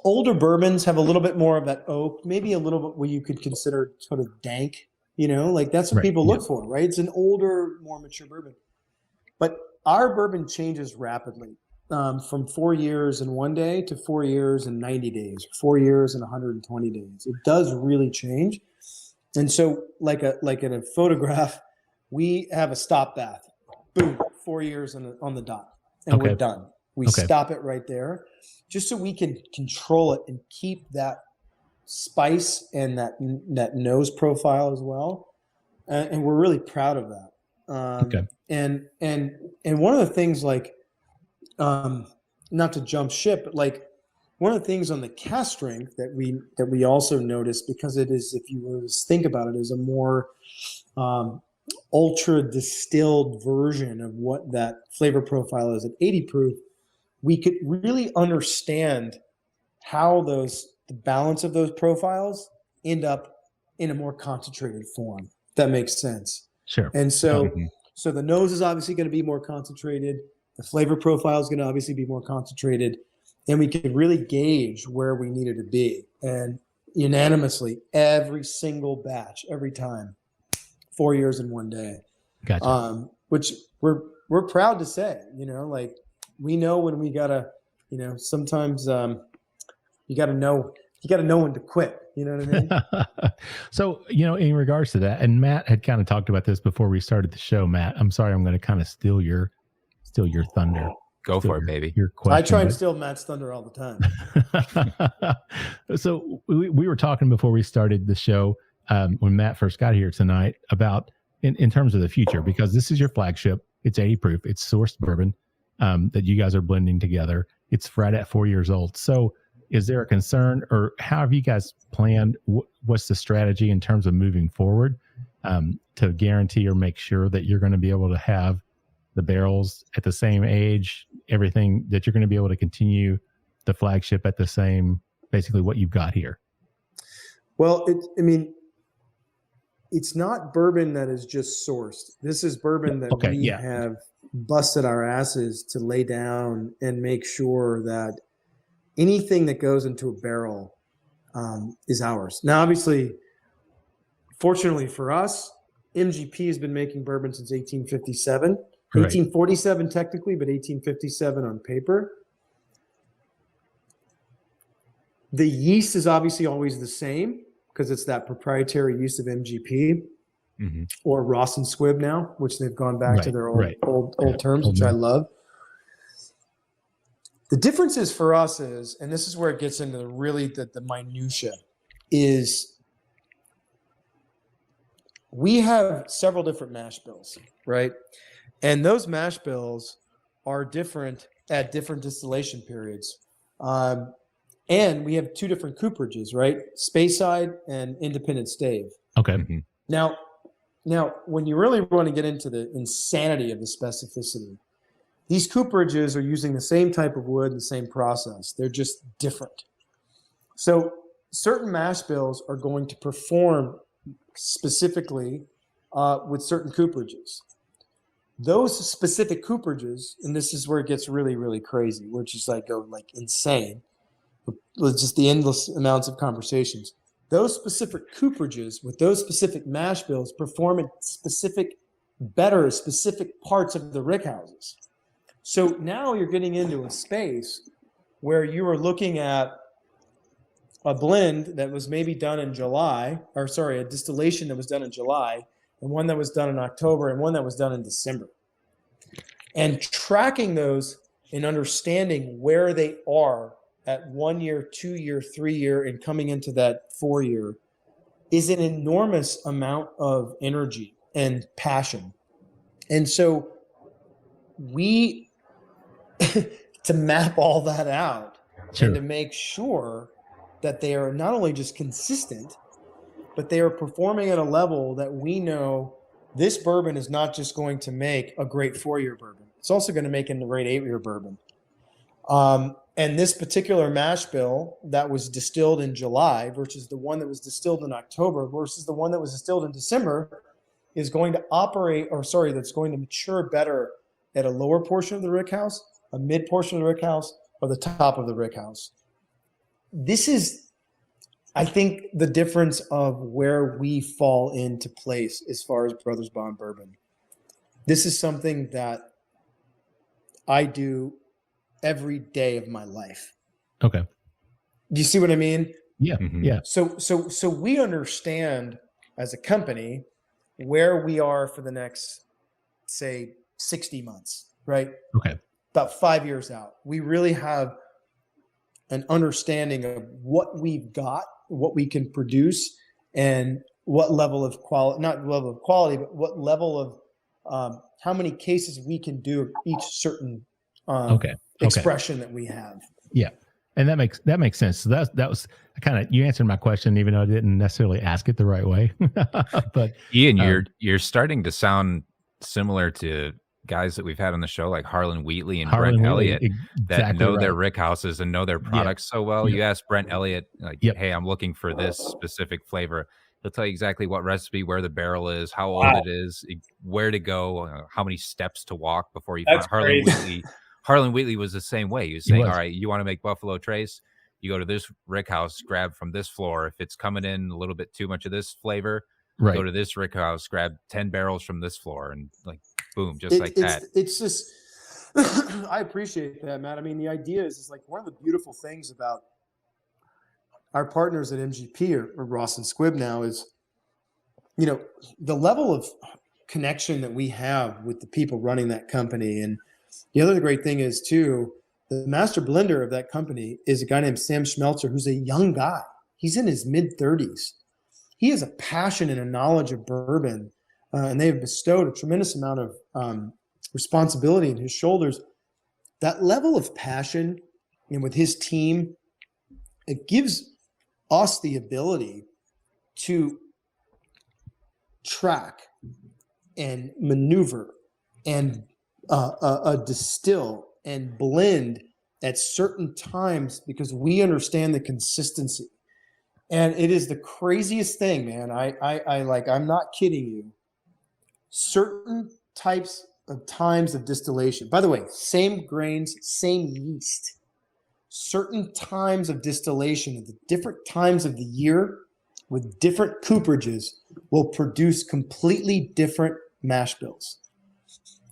older bourbons have a little bit more of that oak, maybe a little bit what you could consider sort of dank, that's what people look for, right? It's an older, more mature bourbon. But our bourbon changes rapidly from 4 years and 1 day to 4 years and 90 days, 4 years and 120 days. It does really change. And so like in a photograph, we have a stop bath. Boom, 4 years on the dot, and we're done. We stop it right there, just so we can control it and keep that spice and that nose profile as well. And we're really proud of that. And one of the things, not to jump ship, but one of the things on the cask strength that we also noticed, because it is, if you were to think about it, is a more ultra distilled version of what that flavor profile is at 80 proof, we could really understand how the balance of those profiles end up in a more concentrated form. If that makes sense. Sure. And so the nose is obviously going to be more concentrated. The flavor profile is going to obviously be more concentrated, and we could really gauge where we needed to be. And unanimously, every single batch, every time, 4 years and 1 day. Gotcha. Which we're proud to say, We know when we gotta, sometimes you gotta know when to quit. You know what I mean? So, in regards to that, and Matt had kind of talked about this before we started the show. Matt, I'm sorry, I'm going to kind of steal your thunder. Go for it, baby. Your question. I try and steal Matt's thunder all the time. So we were talking before we started the show when Matt first got here tonight about in terms of the future, because this is your flagship. It's 80 proof. It's sourced bourbon that you guys are blending together. It's right at 4 years old. So is there a concern, or how have you guys planned? What's the strategy in terms of moving forward to guarantee or make sure that you're going to be able to have the barrels at the same age, everything, that you're going to be able to continue the flagship at the same, basically what you've got here? Well, it's not bourbon that is just sourced. This is bourbon that we have busted our asses to lay down and make sure that anything that goes into a barrel is ours. Now, obviously, fortunately for us, MGP has been making bourbon since 1857. Right. 1847 technically, but 1857 on paper. The yeast is obviously always the same because it's that proprietary yeast of MGP or Ross and Squibb now, which they've gone back to their old terms, which I love. The difference is for us is, and this is where it gets into the minutia, is we have several different mash bills, right? And those mash bills are different at different distillation periods. And we have two different cooperages, right? Speyside and Independent Stave. Okay. Now, when you really want to get into the insanity of the specificity, these cooperages are using the same type of wood and the same process. They're just different. So certain mash bills are going to perform specifically with certain cooperages. Those specific cooperages, and this is where it gets really, really crazy, where it's just go insane. With just the endless amounts of conversations. Those specific cooperages with those specific mash bills perform at specific parts of the rick houses. So now you're getting into a space where you are looking at a blend that was maybe done in July, a distillation that was done in July, and one that was done in October, and one that was done in December. And tracking those and understanding where they are at 1 year, 2 year, 3 year, and coming into that 4 year is an enormous amount of energy and passion. And so we, to map all that out and to make sure that they are not only just consistent, but they are performing at a level that we know this bourbon is not just going to make a great 4-year bourbon. It's also going to make a great 8-year bourbon. And this particular mash bill that was distilled in July versus the one that was distilled in October versus the one that was distilled in December is going to that's going to mature better at a lower portion of the rick house, a mid portion of the rick house, or the top of the rick house. This is, I think, the difference of where we fall into place as far as Brothers Bond Bourbon. This is something that I do every day of my life. Okay. Do you see what I mean? Yeah. Yeah. So we understand as a company where we are for the next, say, 60 months, right? Okay. About 5 years out. We really have an understanding of what we've got, what we can produce, and what level of quality, not level of quality, but what level of how many cases we can do of each certain expression that we have. Yeah. And that makes sense. So that was kind of, you answered my question, even though I didn't necessarily ask it the right way. But Ian, you're starting to sound similar to guys that we've had on the show, like Harlan Wheatley and Brent Elliott, that know their rick houses and know their products so well. You ask Brent Elliott, hey, I'm looking for this specific flavor. He'll tell you exactly what recipe, where the barrel is, how old it is, where to go, how many steps to walk before you find Harlan Wheatley. Harlan Wheatley was the same way. He was saying, all right, you want to make Buffalo Trace? You go to this rick house, grab from this floor. If it's coming in a little bit too much of this flavor, go to this rick house, grab 10 barrels from this floor, and boom, just like that. It's just, I appreciate that, Matt. I mean, the idea is like one of the beautiful things about our partners at MGP or Ross and Squibb now is, you know, the level of connection that we have with the people running that company. And the other great thing is too, the master blender of that company is a guy named Sam Schmelzer, who's a young guy. He's in his mid-30s. He has a passion and a knowledge of bourbon, and they've bestowed a tremendous amount of responsibility in his shoulders. That level of passion, and with his team, it gives us the ability to track and maneuver and distill and blend at certain times because we understand the consistency. And it is the craziest thing, man. I'm not kidding you. Certain types of times of distillation, by the way, same grains, same yeast, certain times of distillation at the different times of the year with different cooperages will produce completely different mash bills.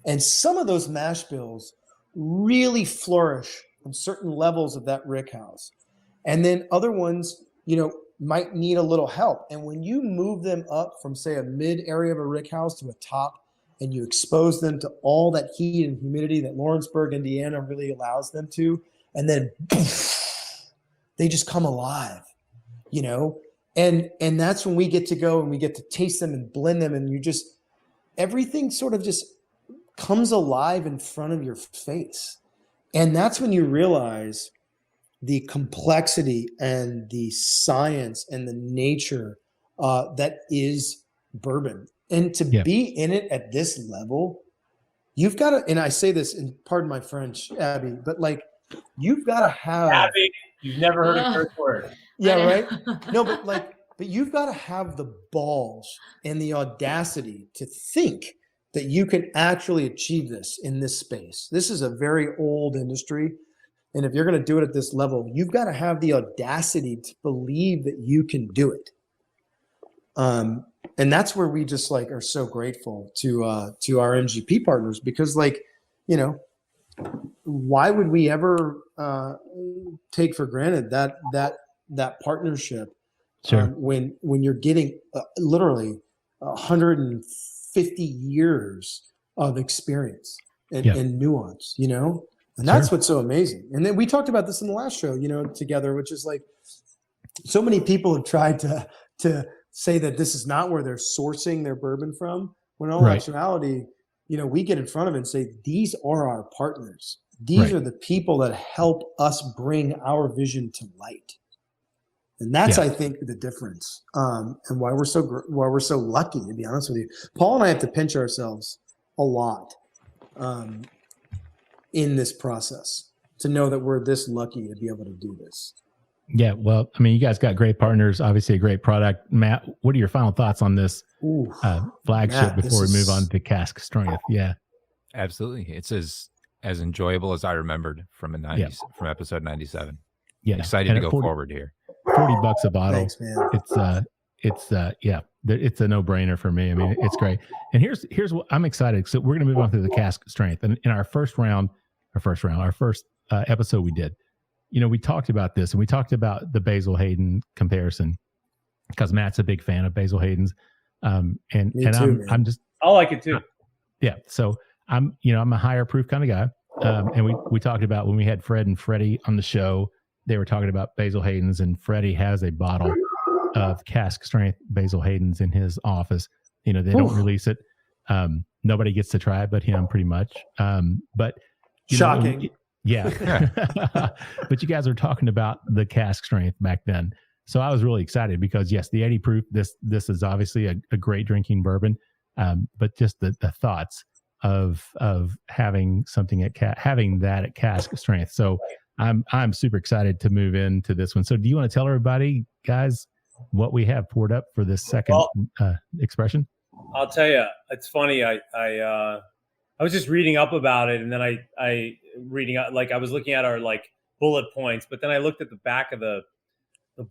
And some of those mash bills really flourish on certain levels of that rick house. And then other ones, you know, might need a little help. And when you move them up from, say, a mid area of a rick house to a top, and you expose them to all that heat and humidity that Lawrenceburg, Indiana really allows them to, and then they just come alive, you know? And that's when we get to go and we get to taste them and blend them, and you just, everything sort of just comes alive in front of your face. And that's when you realize the complexity and the science and the nature that is bourbon. And to be in it at this level, you've got to, and I say this, and pardon my French, Abby, but like, you've got to have. Abby, you've never heard a curse word. Yeah, right? No, but you've got to have the balls and the audacity to think that you can actually achieve this in this space. This is a very old industry. And if you're going to do it at this level, you've got to have the audacity to believe that you can do it. And that's where we just like are so grateful to our MGP partners, because like, you know, why would we ever take for granted that partnership? Sure. When you're getting literally 150 years of experience and nuance, you know, and that's what's so amazing. And then we talked about this in the last show, you know, together, which is like, so many people have tried to say that this is not where they're sourcing their bourbon from, when in all actuality, you know, we get in front of it and say, these are our partners. These are the people that help us bring our vision to light. And that's, I think, the difference, and why we're so lucky, to be honest with you. Paul and I have to pinch ourselves a lot in this process to know that we're this lucky to be able to do this. Yeah, well, I mean, you guys got great partners, obviously a great product. Matt, what are your final thoughts on this flagship before we move on to Cask Strength? Yeah, absolutely. It's as enjoyable as I remembered from from episode 97. Yeah, excited to go forward here. $40 a bottle. Thanks, man. It's a no-brainer for me. I mean, it's great. And here's what I'm excited. So we're going to move on to the Cask Strength. And in our first episode we did, you know, we talked about this, and we talked about the Basil Hayden comparison, because Matt's a big fan of Basil Hayden's. I'm just, I like it too. So I'm a higher proof kind of guy. And we talked about when we had Fred and Freddie on the show, they were talking about Basil Hayden's, and Freddie has a bottle of Cask Strength Basil Hayden's in his office. You know, they don't release it. Nobody gets to try it but him, pretty much. But shocking. But you guys were talking about the Cask Strength back then. So I was really excited because, yes, the 80 proof, this is obviously a great drinking bourbon. But just the thoughts of having something at Cask Strength. So I'm super excited to move into this one. So do you want to tell everybody, guys, what we have poured up for this second expression? I'll tell you, it's funny. I was just reading up about it, and then I was looking at our like bullet points, but then I looked at the back of the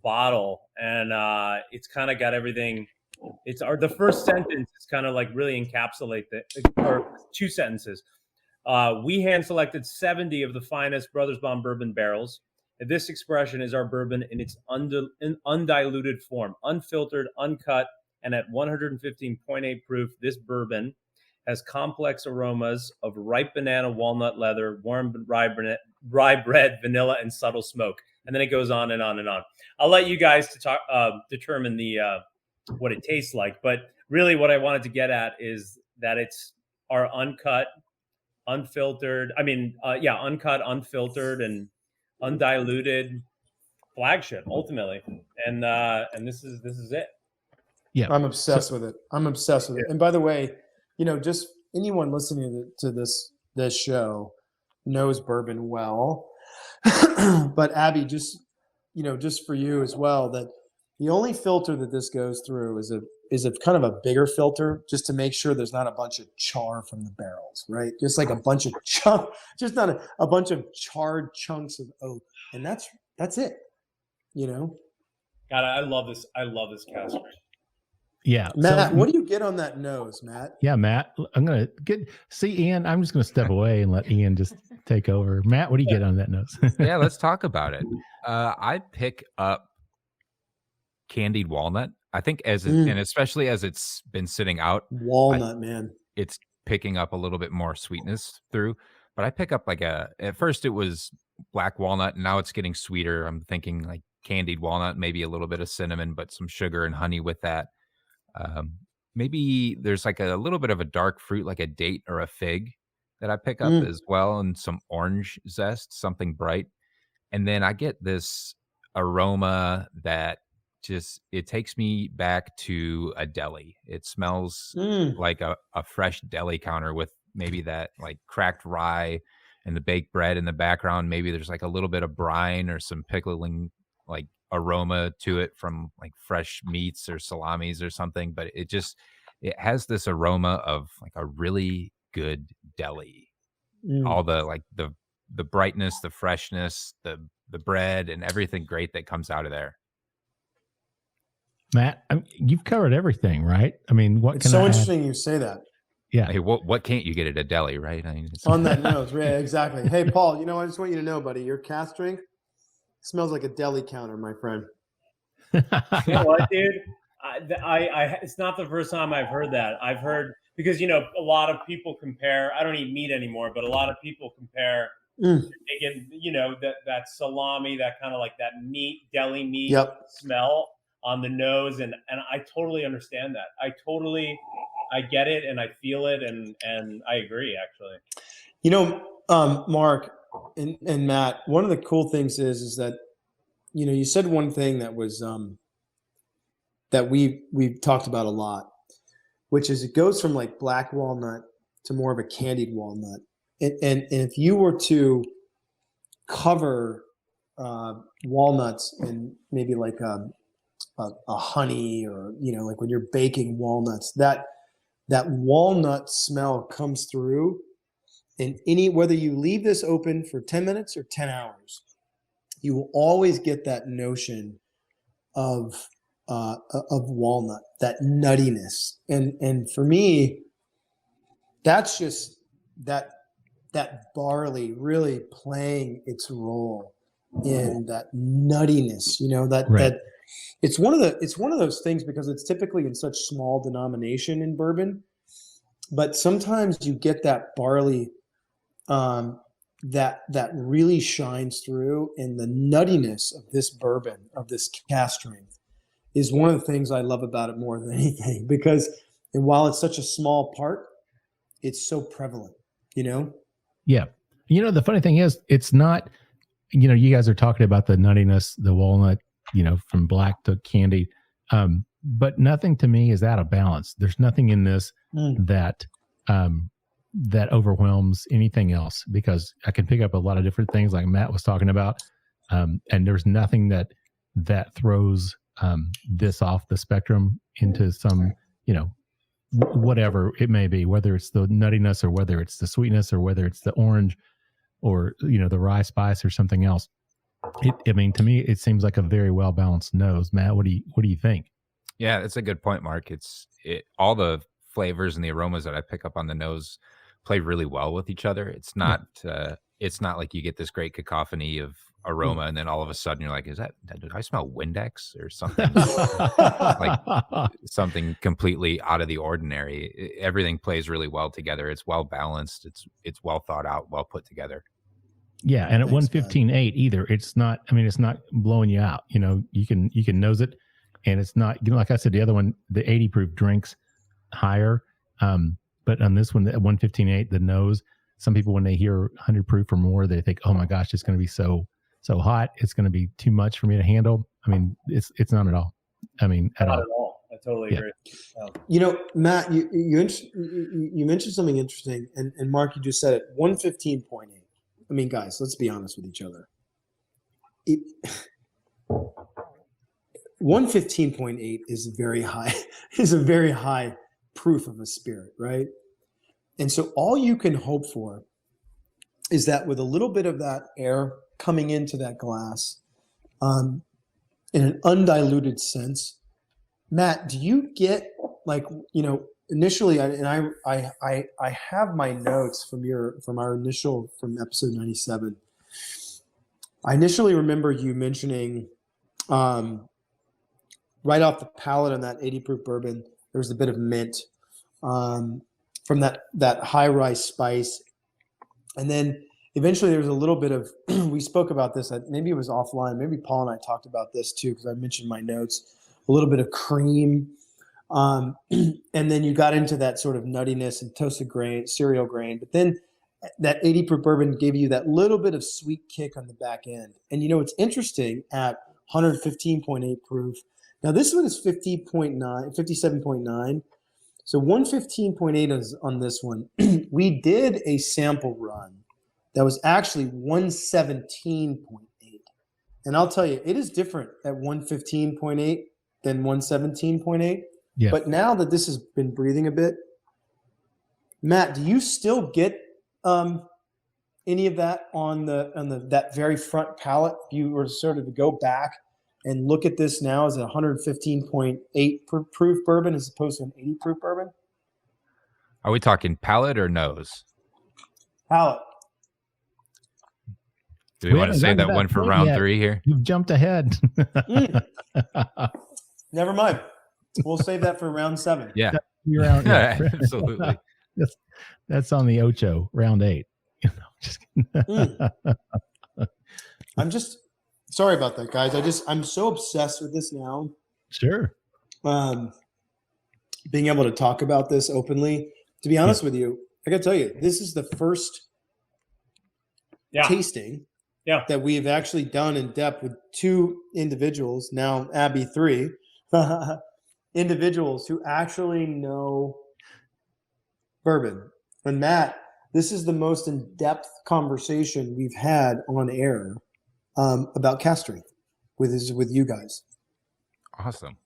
bottle, and it's kind of got everything. The first sentence is kind of like really encapsulate or two sentences. We hand selected 70 of the finest Brothers Bond Bourbon barrels. And this expression is our bourbon in its undiluted form, unfiltered, uncut, and at 115.8 proof. This bourbon has complex aromas of ripe banana, walnut leather, warm rye bread, vanilla, and subtle smoke. And then it goes on and on and on. I'll let you guys determine what it tastes like. But really what I wanted to get at is that it's our uncut, unfiltered, uncut, unfiltered, and undiluted flagship ultimately. And this is it. Yeah. I'm obsessed with it. And by the way, just anyone listening to this show knows bourbon well. But Abby, just for you as well, that the only filter that this goes through is a kind of a bigger filter, just to make sure there's not a bunch of char from the barrels, right? Just like a bunch of just not a bunch of charred chunks of oak. And that's it, God, I love this. I love this cask. Yeah. Matt, what do you get on that nose, Matt? Yeah, Matt, I'm going to see Ian. I'm just going to step away and let Ian just take over. Matt, what do you get on that nose? Yeah, let's talk about it. I pick up candied walnut. I think and especially as it's been sitting out, man, it's picking up a little bit more sweetness through. But I pick up at first it was black walnut, and now it's getting sweeter. I'm thinking like candied walnut, maybe a little bit of cinnamon, but some sugar and honey with that. Maybe there's like a little bit of a dark fruit, like a date or a fig that I pick up as well, and some orange zest, something bright. And then I get this aroma that it takes me back to a deli. It smells like a fresh deli counter with maybe that like cracked rye and the baked bread in the background. Maybe there's like a little bit of brine or some pickling like aroma to it from like fresh meats or salamis or something. But it has this aroma of like a really good deli. All the like the brightness, the freshness, the bread and everything great that comes out of there. Matt, you've covered everything, right? I mean, it's so interesting you say that. Yeah. Hey, what can't you get at a deli, right? I mean, on that nose, right? Exactly. Hey, Paul, I just want you to know, buddy, your cask drink smells like a deli counter, my friend. You know what, dude? It's not the first time I've heard that. I've heard because a lot of people compare. I don't eat meat anymore, but a lot of people compare. Again, that salami, that kind of like that meat, deli meat smell on the nose, and I totally understand that. I get it and I feel it, and I agree actually. Mark and Matt, one of the cool things is that you said one thing that was that we've talked about a lot, which is it goes from like black walnut to more of a candied walnut, and if you were to cover walnuts in maybe like a honey or like when you're baking walnuts, that walnut smell comes through, and whether you leave this open for 10 minutes or 10 hours, you will always get that notion of walnut, that nuttiness, and for me, that's just that barley really playing its role in that nuttiness. That it's one of those things because it's typically in such small denomination in bourbon, but sometimes you get that barley that really shines through, and the nuttiness of this bourbon, of this cask strength, is one of the things I love about it more than anything, because while it's such a small part, it's so prevalent, Yeah. The funny thing is, it's not, you guys are talking about the nuttiness, the walnut, from black to candy. But nothing to me is out of balance. There's nothing in this that overwhelms anything else, because I can pick up a lot of different things like Matt was talking about. And there's nothing that throws this off the spectrum into some, whatever it may be, whether it's the nuttiness or whether it's the sweetness or whether it's the orange or, the rye spice or something else. To me, it seems like a very well balanced nose. Matt, what do you think? Yeah, that's a good point, Mark. All the flavors and the aromas that I pick up on the nose play really well with each other. It's not like you get this great cacophony of aroma and then all of a sudden you're like, did I smell Windex or something? Like something completely out of the ordinary. Everything plays really well together. It's well balanced. It's well thought out, well put together. Yeah, and at 115.8 either, it's not blowing you out. You can nose it, and it's not, like I said, the other one, the 80 proof drinks higher. But on this one, at 115.8, the nose, some people, when they hear 100 proof or more, they think, oh my gosh, it's going to be so hot. It's going to be too much for me to handle. I mean, it's not at all. I mean, not at all. I totally agree. Matt, you mentioned something interesting, and Mark, you just said it. 115.8. I mean, guys, let's be honest with each other. 115.8 is very high. Is a very high proof of a spirit, right? And so all you can hope for is that with a little bit of that air coming into that glass, in an undiluted sense. Matt, do you get initially, I have my notes from episode 97. I initially remember you mentioning right off the palate on that 80 proof bourbon, there was a bit of mint from that high rice spice. And then eventually there was a little bit of, we spoke about this, maybe it was offline, maybe Paul and I talked about this too, because I mentioned my notes, a little bit of cream. And then you got into that sort of nuttiness and toasted grain, cereal grain. But then that 80 proof bourbon gave you that little bit of sweet kick on the back end. And it's interesting at 115.8 proof. Now this one is 57.9. So 115.8 is on this one. We did a sample run that was actually 117.8. And I'll tell you, it is different at 115.8 than 117.8. Yeah. But now that this has been breathing a bit, Matt, do you still get any of that on that very front palate? If you were sort of to go back and look at this now as a 115.8 proof bourbon as opposed to an 80 proof bourbon? Are we talking palate or nose? Palate. Do we want to save that one for round 3 here? You've jumped ahead. Never mind. We'll save that for round 7. Yeah. Absolutely. That's on the Ocho, round 8. I'm just sorry about that, guys. I'm so obsessed with this now. Sure. Being able to talk about this openly. To be honest with you, I gotta tell you, this is the first tasting that we've actually done in depth with 2 individuals, now Abby 3, individuals who actually know bourbon. And Matt, this is the most in-depth conversation we've had on air about cask strength with you guys. Awesome.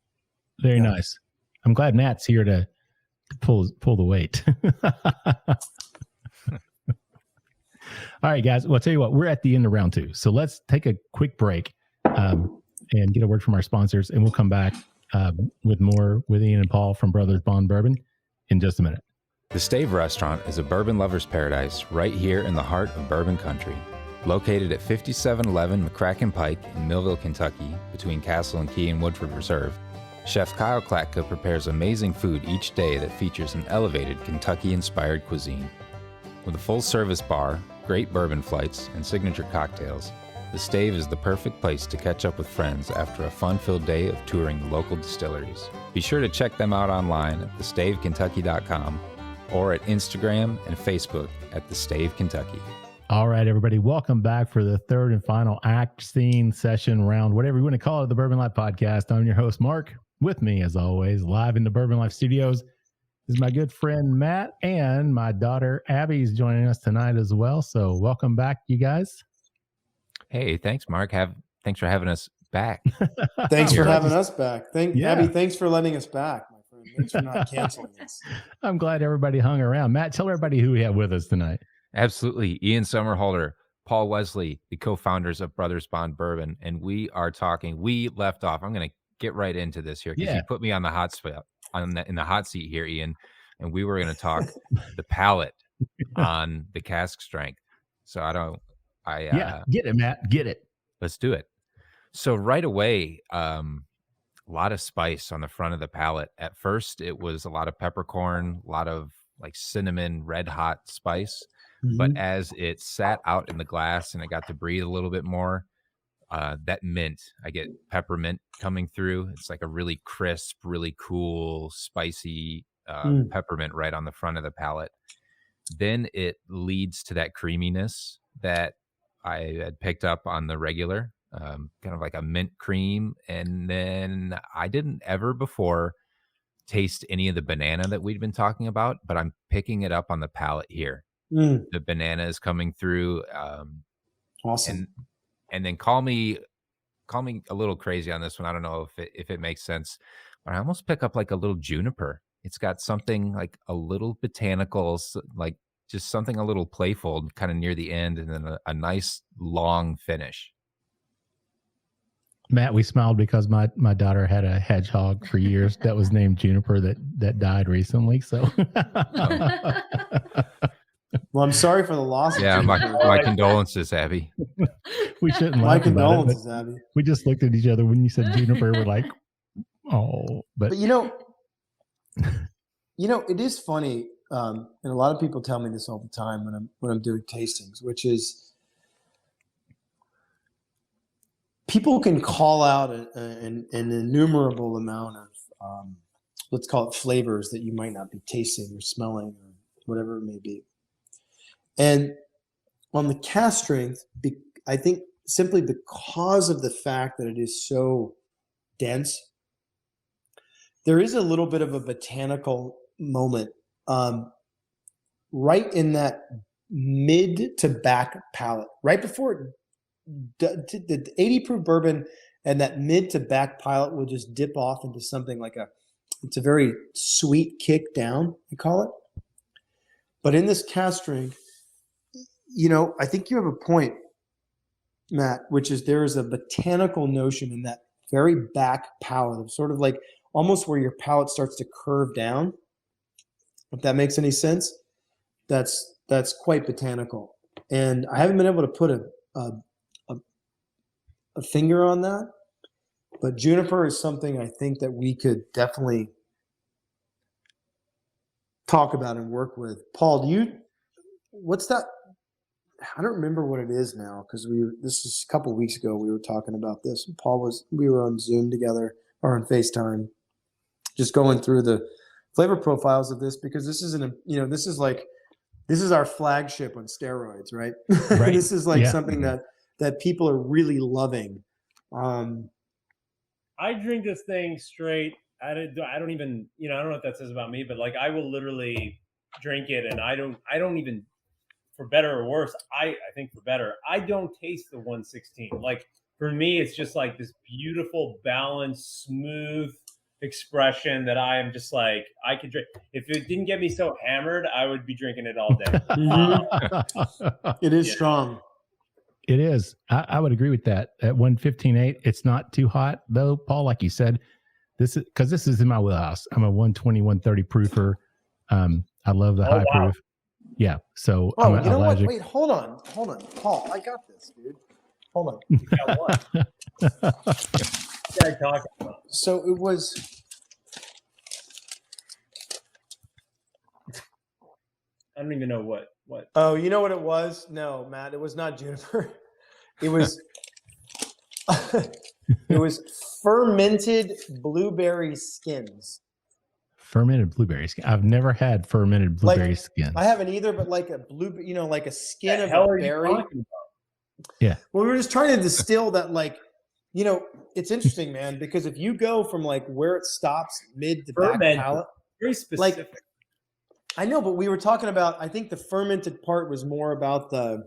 Very nice. I'm glad Matt's here to pull the weight. All right, guys. Well, I'll tell you what, we're at the end of round 2. So let's take a quick break and get a word from our sponsors, and we'll come back with more with Ian and Paul from Brothers Bond Bourbon in just a minute. The Stave Restaurant is a bourbon lover's paradise right here in the heart of bourbon country. Located at 5711 McCracken Pike in Millville, Kentucky, between Castle and Key and Woodford Reserve, Chef Kyle Klatka prepares amazing food each day that features an elevated Kentucky-inspired cuisine. With a full-service bar, great bourbon flights, and signature cocktails, the Stave is the perfect place to catch up with friends after a fun-filled day of touring the local distilleries. Be sure to check them out online at thestavekentucky.com or at Instagram and Facebook at The Stave Kentucky. All right, everybody, welcome back for the third and final act, scene, session, round, whatever you want to call it, the Bourbon Life Podcast. I'm your host, Mark. With me, as always, live in the Bourbon Life studios is my good friend, Matt, and my daughter, Abby, is joining us tonight as well. So welcome back, you guys. Hey, thanks, Mark. Thanks for having us back. Thanks for having us back. Abby, thanks for letting us back, my friend. Thanks for not canceling us. I'm glad everybody hung around. Matt, tell everybody who we have with us tonight. Absolutely. Ian Somerhalder, Paul Wesley, the co-founders of Brothers Bond Bourbon. And we left off. I'm going to get right into this here because you put me on the hot seat here, Ian. And we were going to talk the palate on the cask strength. So get it, Matt. Get it. Let's do it. So right away, a lot of spice on the front of the palate. At first, it was a lot of peppercorn, a lot of like cinnamon, red hot spice. But as it sat out in the glass and it got to breathe a little bit more, that mint, I get peppermint coming through. It's like a really crisp, really cool, spicy peppermint right on the front of the palate. Then it leads to that creaminess that I had picked up on the regular, kind of like a mint cream. And then I didn't ever before taste any of the banana that we'd been talking about, but I'm picking it up on the palate here. The banana is coming through. Awesome. And then call me a little crazy on this one. I don't know if it makes sense, but I almost pick up like a little juniper. It's got something like a little botanical, like just something a little playful kind of near the end, and then a nice long finish. Matt, we smiled because my daughter had a hedgehog for years that was named Juniper that died recently. So well, I'm sorry for the loss. Yeah, my condolences, Abby. We shouldn't my laugh condolences, about it, Abby. We just looked at each other when you said Juniper. We're like, oh, but you know, it is funny, and a lot of people tell me this all the time when I'm doing tastings, which is people can call out an innumerable amount of let's call it flavors that you might not be tasting or smelling or whatever it may be. And on the cask strength, I think simply because of the fact that it is so dense, there is a little bit of a botanical moment right in that mid to back palate, right before the 80 proof bourbon, and that mid to back palate will just dip off into something like it's a very sweet kick down, you call it. But in this cask strength, I think you have a point, Matt, which is there is a botanical notion in that very back palate of sort of like almost where your palate starts to curve down. If that makes any sense, that's quite botanical. And I haven't been able to put a finger on that, but juniper is something I think that we could definitely talk about and work with. Paul, what's that? I don't remember what it is now because this is a couple of weeks ago we were talking about this. And we were on Zoom together or on FaceTime, just going through the flavor profiles of this because this is this is our flagship on steroids, right? Right. This is like something that people are really loving. I drink this thing straight. I don't even, I don't know what that says about me, but like I will literally drink it and I don't even, for better or worse, I think for better, I don't taste the 116. Like for me, it's just like this beautiful, balanced, smooth expression that I am just like, I could drink. If it didn't get me so hammered, I would be drinking it all day. It is strong. It is. I would agree with that. At 115.8, it's not too hot though, Paul, like you said. This is in my wheelhouse. I'm a 120, 130 proofer. I love the high proof. Yeah. So I'm allergic. What? Wait, hold on. Paul, I got this, dude. Hold on. You got what? So it was. I don't even know what. Oh, you know what it was? No, Matt, it was not juniper. It was. It was fermented blueberry skins. Fermented blueberry skin. I've never had fermented blueberry skins. I haven't either, but like a like a skin of a berry. Yeah. Well, we were just trying to distill that, like, it's interesting, man, because if you go from like where it stops mid to back palate, very specific. Like, I know, but we were talking about. I think the fermented part was more about the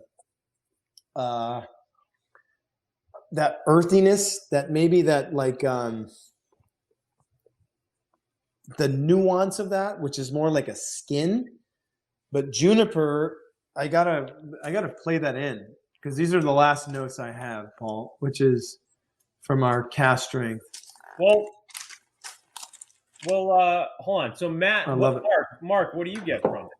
that earthiness, that maybe that like the nuance of that, which is more like a skin. But juniper, I gotta play that in because these are the last notes I have, Paul, which is from our cask strength. Well, hold on. So Matt, I love it. Mark, what do you get from it?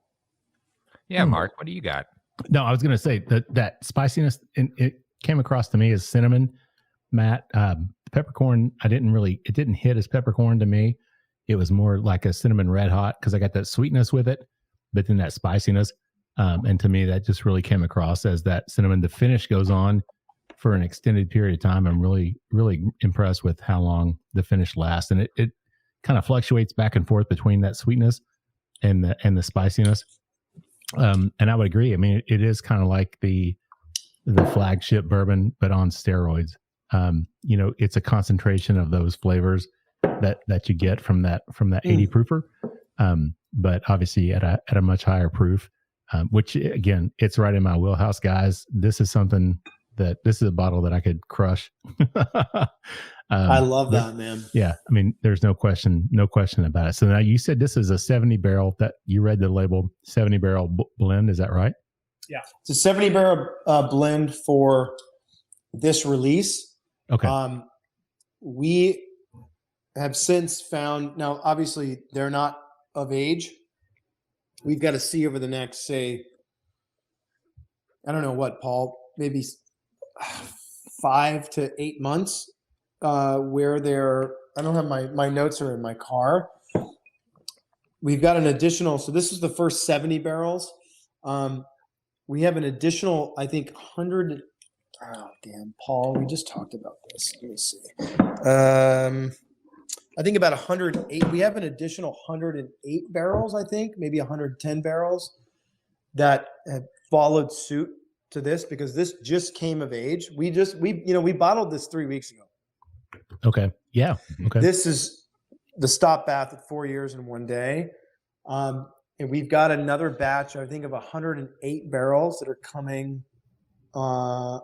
Yeah, Mark, what do you got? No, I was going to say that spiciness, it came across to me as cinnamon, Matt. Peppercorn, it didn't hit as peppercorn to me. It was more like a cinnamon red hot because I got that sweetness with it, but then that spiciness. And to me, that just really came across as that cinnamon. The finish goes on for an extended period of time. I'm really, really impressed with how long the finish lasts. And it kind of fluctuates back and forth between that sweetness and the spiciness. And I would agree. I mean, it is kind of like the flagship bourbon, but on steroids. It's a concentration of those flavors that you get from that 80 proofer. But obviously at a much higher proof, which again, it's right in my wheelhouse, guys. This is a bottle that I could crush. I love that, man. Yeah. I mean, there's no question about it. So now you said this is a 70 barrel that you read the label 70 barrel blend. Is that right? Yeah. It's a 70 barrel blend for this release. Okay. We have since found, now obviously they're not of age. We've got to see over the next, say, I don't know what, Paul, maybe 5 to 8 months, where I don't have my notes are in my car. We've got an additional, so this is the first 70 barrels. We have an additional, I think, 100. Oh, damn, Paul, we just talked about this. Let me see. I think about 108. We have an additional 108 barrels, I think, maybe 110 barrels that have followed suit to this because this just came of age. We bottled this 3 weeks ago. Okay. Yeah. Okay. This is the stop bath at 4 years and 1 day. And we've got another batch, I think, of 108 barrels that are coming for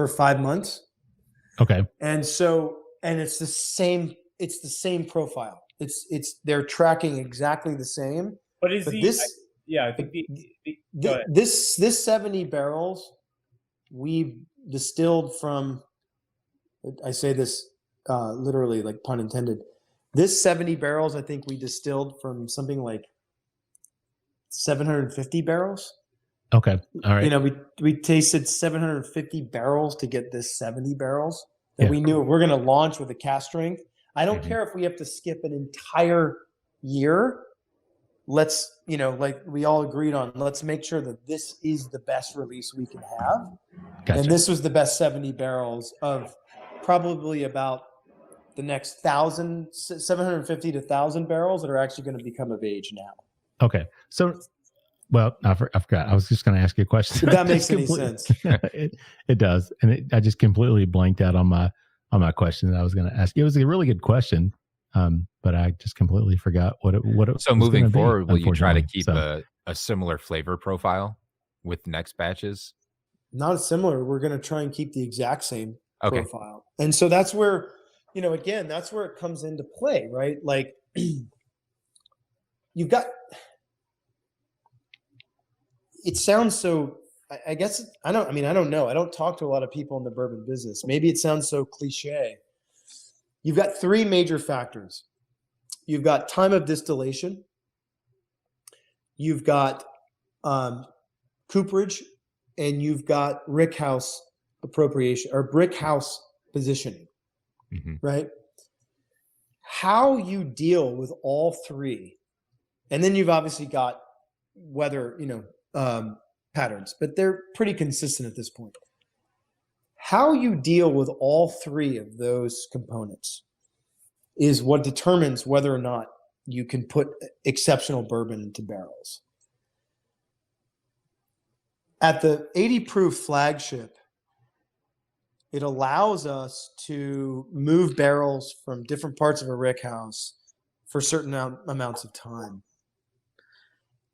5 months. Okay. And it's the same profile. They're tracking exactly the same. But I think go ahead. This 70 barrels we distilled from, I say this literally, like pun intended. This 70 barrels, I think we distilled from something like 750 barrels. Okay. All right. We tasted 750 barrels to get this 70 barrels that we knew we're going to launch with a cask strength. I don't care if we have to skip an entire year. Let's, like we all agreed on, let's make sure that this is the best release we can have. Gotcha. And this was the best 70 barrels of probably about the next 750 to 1,000 barrels that are actually going to become of age now. Okay. So, well, I forgot. I was just going to ask you a question. If that makes any sense. It does. And I just completely blanked out on my question that I was going to ask. It was a really good question. But I just completely forgot what it So was moving gonna forward, be, will you try to keep So, a similar flavor profile with next batches? Not similar. We're going to try and keep the exact same Okay. profile. And so that's where, again, that's where it comes into play, right? Like you've got, it sounds so, I guess, I don't know. I don't talk to a lot of people in the bourbon business. Maybe it sounds so cliche. You've got three major factors. You've got time of distillation. You've got cooperage, and you've got rickhouse appropriation or brickhouse positioning, right? How you deal with all three, and then you've obviously got weather, patterns, but they're pretty consistent at this point. How you deal with all three of those components is what determines whether or not you can put exceptional bourbon into barrels. At the 80 proof Flagship, it allows us to move barrels from different parts of a rickhouse for certain amounts of time.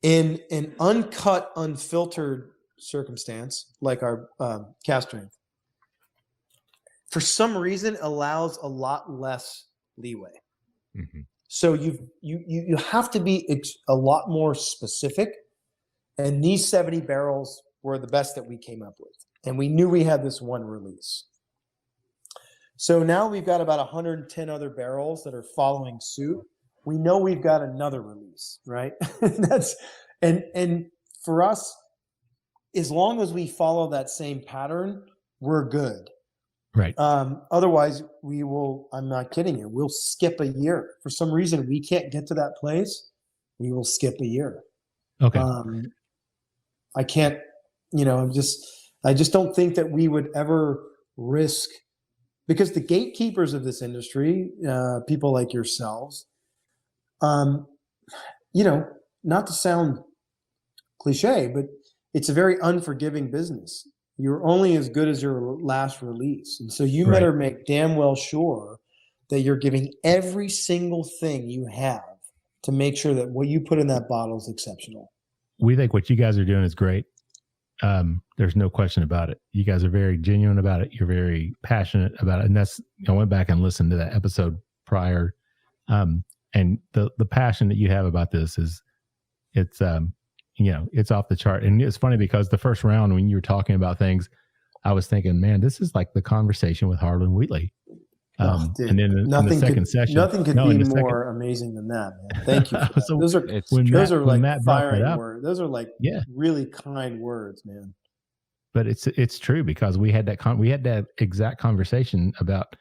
In an uncut, unfiltered circumstance, like our cask strength, for some reason allows a lot less leeway. So you have to be a lot more specific. And these 70 barrels were the best that we came up with. And we knew we had this one release. So now we've got about 110 other barrels that are following suit. We know we've got another release, right? And for us, as long as we follow that same pattern, we're good. Right. Otherwise, we will, I'm not kidding you, we'll skip a year. For some reason, we can't get to that place, we will skip a year. Okay. I can't, I just don't think that we would ever risk, because the gatekeepers of this industry, people like yourselves, not to sound cliche, but it's a very unforgiving business. You're only as good as your last release. And so you better make damn well sure that you're giving every single thing you have to make sure that what you put in that bottle is exceptional. We think what you guys are doing is great. There's no question about it. You guys are very genuine about it. You're very passionate about it. And I went back and listened to that episode prior. And the passion that you have about this it's off the chart. And it's funny because the first round, when you were talking about things, I was thinking, man, this is like the conversation with Harlan Wheatley. And then in the second session, nothing could be more amazing than that, man. Thank you for that. So those are like Matt brought firing that up, words. Those are like really kind words, man. But it's true, because we had that exact conversation about,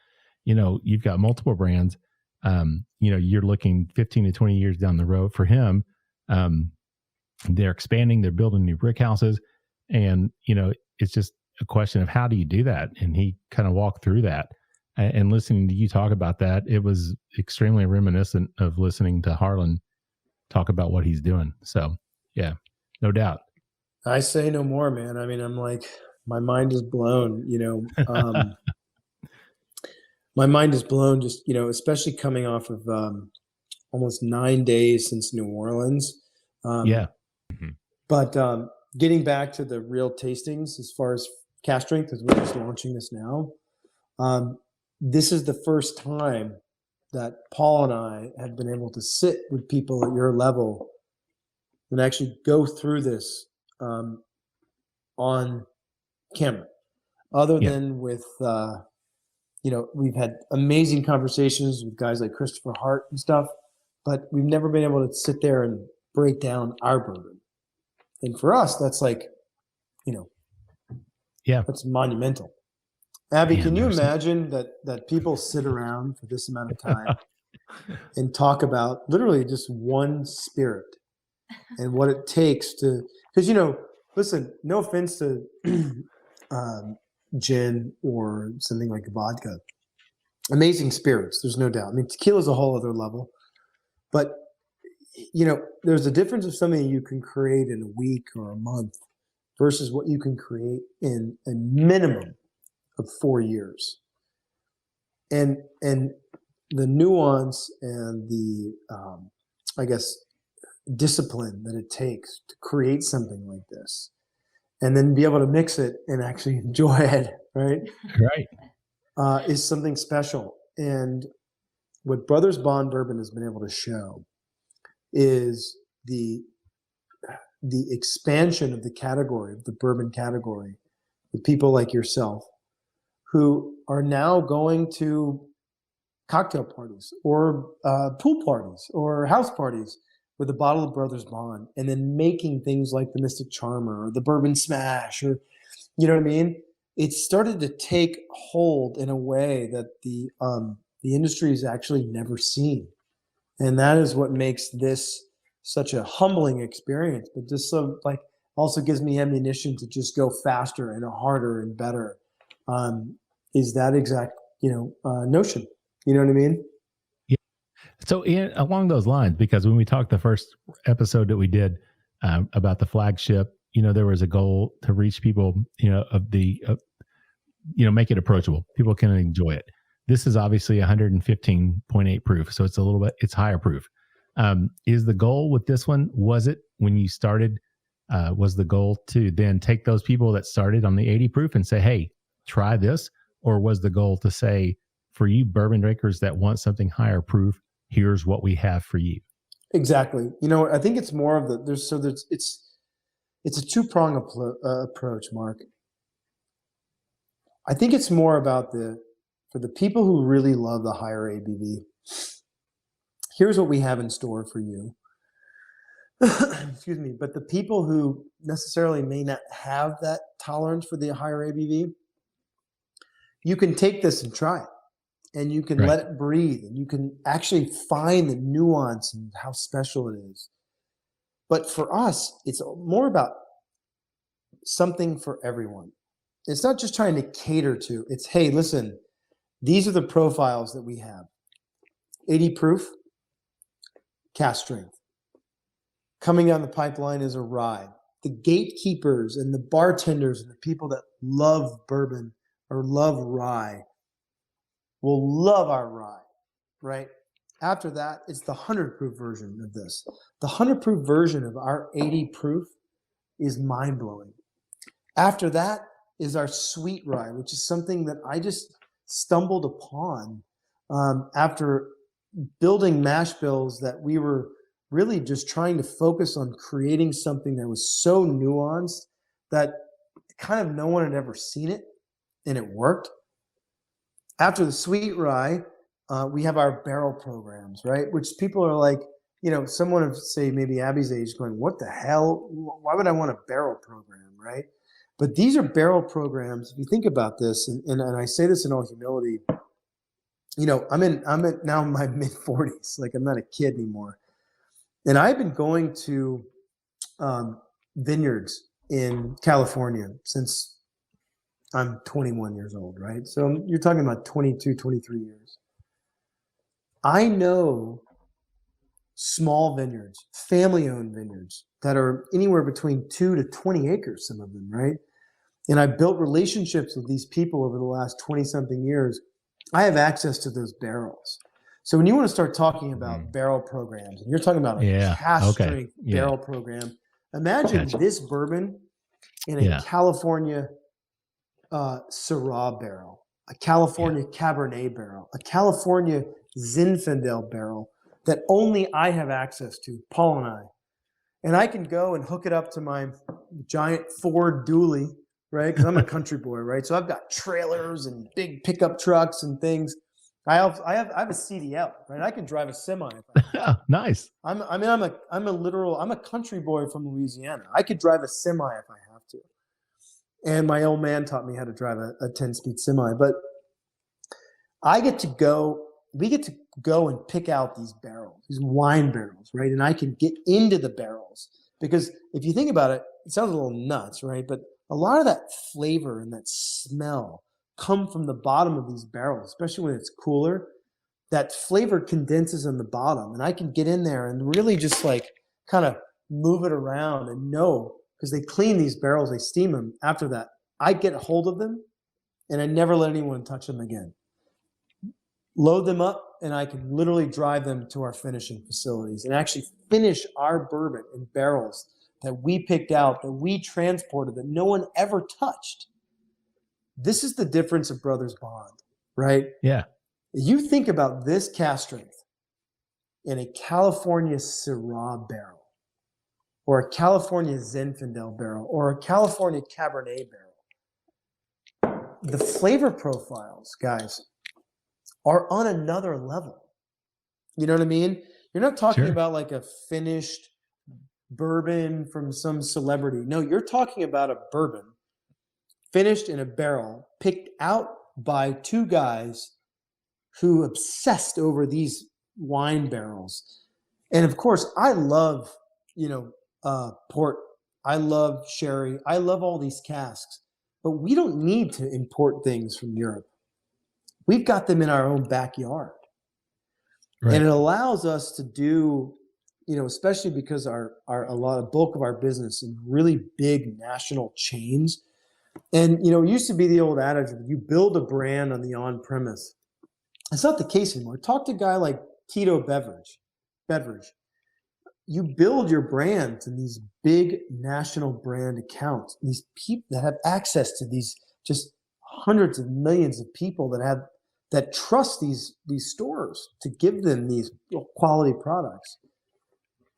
you've got multiple brands. You're looking 15 to 20 years down the road for him. They're expanding, they're building new brick houses. And, it's just a question of how do you do that? And he kind of walked through that. And listening to you talk about that, it was extremely reminiscent of listening to Harlan talk about what he's doing. So, yeah, no doubt. I say no more, man. I mean, I'm like, my mind is blown, my mind is blown just, especially coming off of almost 9 days since New Orleans. But getting back to the real tastings, as far as Cask Strength, because we're just launching this now. This is the first time that Paul and I have been able to sit with people at your level and actually go through this on camera. Other than with, we've had amazing conversations with guys like Christopher Hart and stuff, but we've never been able to sit there and break down our bourbon. And for us, that's like, that's monumental. Abby, can you imagine that people sit around for this amount of time and talk about literally just one spirit and what it takes to, because, listen, no offense to gin or something like vodka. Amazing spirits, there's no doubt. I mean, tequila is a whole other level. But, there's a difference of something you can create in a week or a month versus what you can create in a minimum of 4 years. And the nuance and the, discipline that it takes to create something like this, and then be able to mix it and actually enjoy it, right? Right. Is something special. And what Brothers Bond Bourbon has been able to show is the expansion of the category, of the bourbon category, with people like yourself who are now going to cocktail parties or pool parties or house parties with a bottle of Brothers Bond, and then making things like the Mystic Charmer or the Bourbon Smash, or, you know what I mean? It started to take hold in a way that the industry has actually never seen. And that is what makes this such a humbling experience, but just also gives me ammunition to just go faster and harder and better. Is that exact, notion. You know what I mean? Yeah. So along those lines, because when we talked the first episode that we did about the Flagship, there was a goal to reach people, make it approachable. People can enjoy it. This is obviously 115.8 proof. So it's higher proof. Is the goal with this one, was it when you started, was the goal to then take those people that started on the 80 proof and say, hey, try this? Or was the goal to say, for you bourbon drinkers that want something higher proof, here's what we have for you? Exactly. I think it's more of it's a two-prong approach, Mark. I think it's more about for the people who really love the higher ABV, here's what we have in store for you. excuse me, but the people who necessarily may not have that tolerance for the higher ABV, you can take this and try it, and you can Right. let it breathe, and you can actually find the nuance and how special it is. But for us, it's more about something for everyone. It's not just trying to cater to, it's, hey, listen, these are the profiles that we have. 80 proof, cask strength. Coming down the pipeline is a rye. The gatekeepers and the bartenders and the people that love bourbon or love rye will love our rye, right? After that, it's the 100 proof version of this. The 100 proof version of our 80 proof is mind blowing. After that is our sweet rye, which is something that I just stumbled upon after building mash bills that we were really just trying to focus on creating something that was so nuanced that kind of no one had ever seen it, and it worked. After the sweet rye, we have our barrel programs, right? Which people are like, someone of, say, maybe Abby's age going, what the hell? Why would I want a barrel program, right? But these are barrel programs. If you think about this, and I say this in all humility, I'm now in my mid 40s, like I'm not a kid anymore. And I've been going to vineyards in California since I'm 21 years old, right? So you're talking about 22, 23 years. I know small vineyards, family-owned vineyards that are anywhere between 2 to 20 acres, some of them, right? And I've built relationships with these people over the last 20-something years. I have access to those barrels. So when you want to start talking about barrel programs, and you're talking about a cask strength barrel program, imagine this bourbon in a California Syrah barrel, a California Cabernet barrel, a California Zinfandel barrel that only I have access to, Paul and I. And I can go and hook it up to my giant Ford dually, right? Because I'm a country boy, right? So I've got trailers and big pickup trucks and things. I have a CDL, right? I can drive a semi. Nice. I'm a country boy from Louisiana. I could drive a semi if I have to. And my old man taught me how to drive a 10-speed semi. But we get to go and pick out these barrels, these wine barrels, right? And I can get into the barrels. Because if you think about it, it sounds a little nuts, right? But a lot of that flavor and that smell come from the bottom of these barrels, especially when it's cooler. That flavor condenses on the bottom, and I can get in there and really just like kind of move it around and know, because they clean these barrels, they steam them. After that, I get a hold of them and I never let anyone touch them again. Load them up, and I can literally drive them to our finishing facilities and actually finish our bourbon in barrels that we picked out, that we transported, that no one ever touched. This is the difference of Brothers Bond, right? Yeah. You think about this cask strength in a California Syrah barrel, or a California Zinfandel barrel, or a California Cabernet barrel. The flavor profiles, guys, are on another level. You know what I mean? You're not talking about like a finished bourbon from some celebrity. No, you're talking about a bourbon finished in a barrel, picked out by two guys who obsessed over these wine barrels. And of course, I love, port. I love sherry. I love all these casks, but we don't need to import things from Europe. We've got them in our own backyard. Right. And it allows us to do, especially because a bulk of our business in really big national chains. And, it used to be the old adage of you build a brand on the on-premise. It's not the case anymore. Talk to a guy like Tito Beverage. You build your brands in these big national brand accounts. These people that have access to these just hundreds of millions of people that trust these stores to give them these quality products.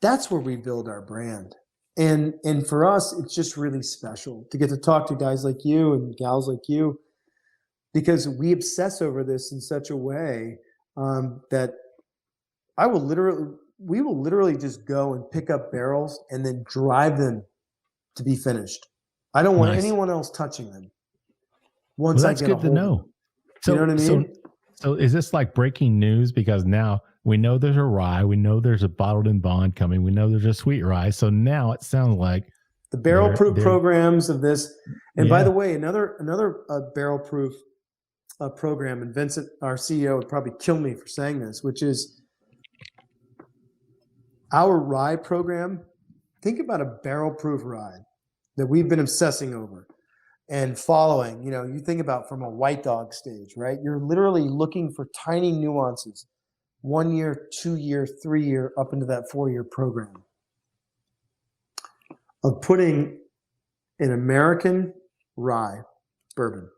That's where we build our brand. And for us, it's just really special to get to talk to guys like you and gals like you, because we obsess over this in such a way that I will literally, we will literally just go and pick up barrels and then drive them to be finished. I don't want anyone else touching them. Once that's I get good to know. So, you know what I mean? So is this like breaking news? Because now we know there's a rye, we know there's a bottled in bond coming, we know there's a sweet rye. So now it sounds like the barrel proof programs of this. And by the way, another barrel proof program, and Vincent, our CEO, would probably kill me for saying this, which is our rye program. Think about a barrel proof rye that we've been obsessing over and following. You know, you think about from a white dog stage, right? You're literally looking for tiny nuances, 1 year, 2 year, 3 year, up into that 4 year program of putting an American rye bourbon,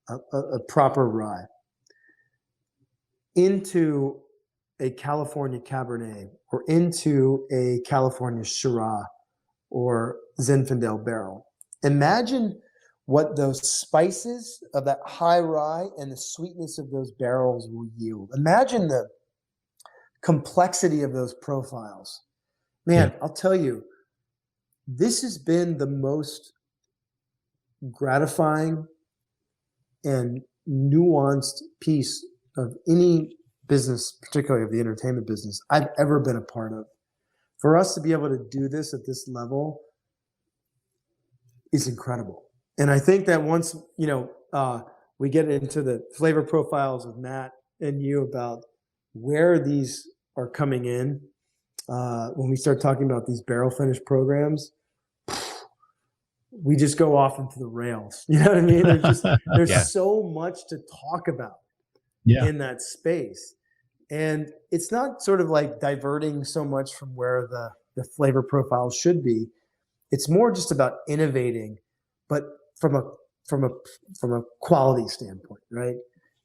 a proper rye, into a California Cabernet or into a California Shiraz or Zinfandel barrel. Imagine what those spices of that high rye and the sweetness of those barrels will yield. Imagine the complexity of those profiles. Man, I'll tell you, this has been the most gratifying and nuanced piece of any business, particularly of the entertainment business, I've ever been a part of. For us to be able to do this at this level is incredible. And I think that once, we get into the flavor profiles of Matt and you about where these are coming in, when we start talking about these barrel finish programs, we just go off into the rails. You know what I mean? There's so much to talk about in that space. And it's not sort of like diverting so much from where the flavor profile should be. It's more just about innovating, but from a quality standpoint, right?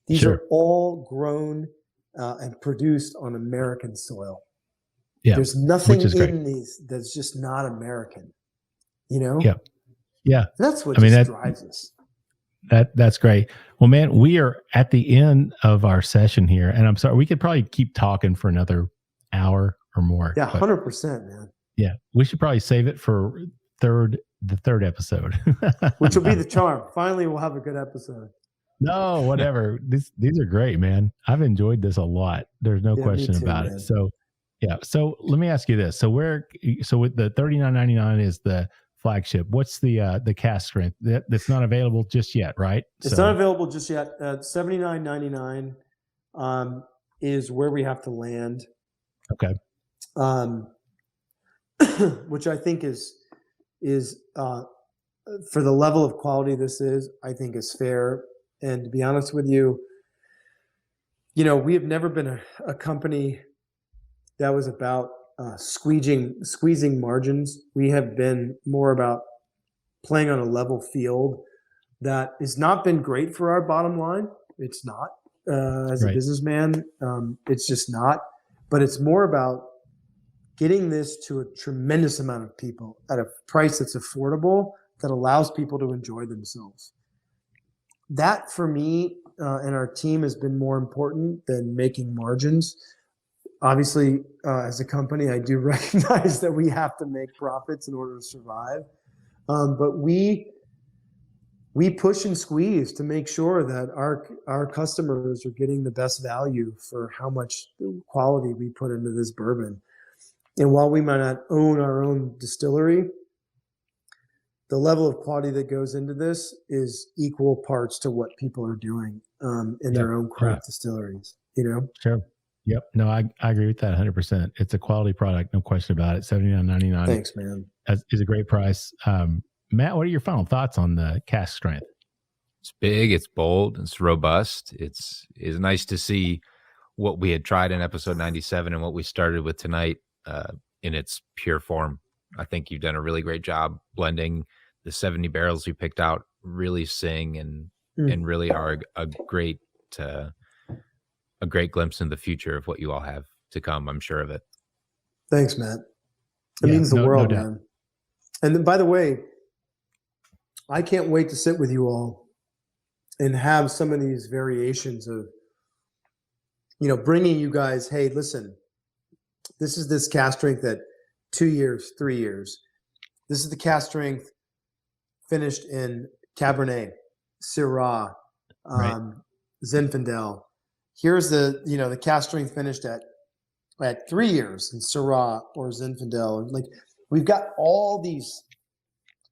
These are all grown and produced on American soil. Yeah. There's nothing in these that's just not American, you know? Yeah. Yeah. That's what drives us. That's great. Well, man, we are at the end of our session here, and I'm sorry, we could probably keep talking for another hour or more. Yeah, 100%, man. Yeah, we should probably save it for the third episode, which will be the charm. Finally, we'll have a good episode. No, whatever. These are great, man. I've enjoyed this a lot. There's no question about it. So, yeah. So let me ask you this. So with the $39.99 is the Flagship. What's the cask strength? That's not available just yet, right? It's not available just yet. $79.99 is where we have to land. Okay. Which I think is for the level of quality this is, I think is fair. And to be honest with you, we have never been a company that was about squeezing margins. We have been more about playing on a level field that has not been great for our bottom line. It's not as a businessman. It's just not. But it's more about getting this to a tremendous amount of people at a price that's affordable, that allows people to enjoy themselves. That, for me and our team, has been more important than making margins. Obviously, as a company, I do recognize that we have to make profits in order to survive. But we push and squeeze to make sure that our customers are getting the best value for how much quality we put into this bourbon. And while we might not own our own distillery, the level of quality that goes into this is equal parts to what people are doing in their own craft distilleries, Sure. Yep. No, I agree with that 100%. It's a quality product. No question about it. $79.99. Thanks, man. Is a great price. Matt, what are your final thoughts on the cask strength? It's big, it's bold, it's robust. It's nice to see what we had tried in episode 97 and what we started with tonight in its pure form. I think you've done a really great job blending. The 70 barrels we picked out really sing and really are a great glimpse in the future of what you all have to come. I'm sure of it. Thanks, Matt. It means the world, man. And then, by the way, I can't wait to sit with you all and have some of these variations of, bringing you guys, hey, listen, This is this cask strength at 2 years, 3 years. This is the cask strength finished in Cabernet, Syrah, Zinfandel. Here's the cask strength finished at 3 years in Syrah or Zinfandel. Like, we've got all these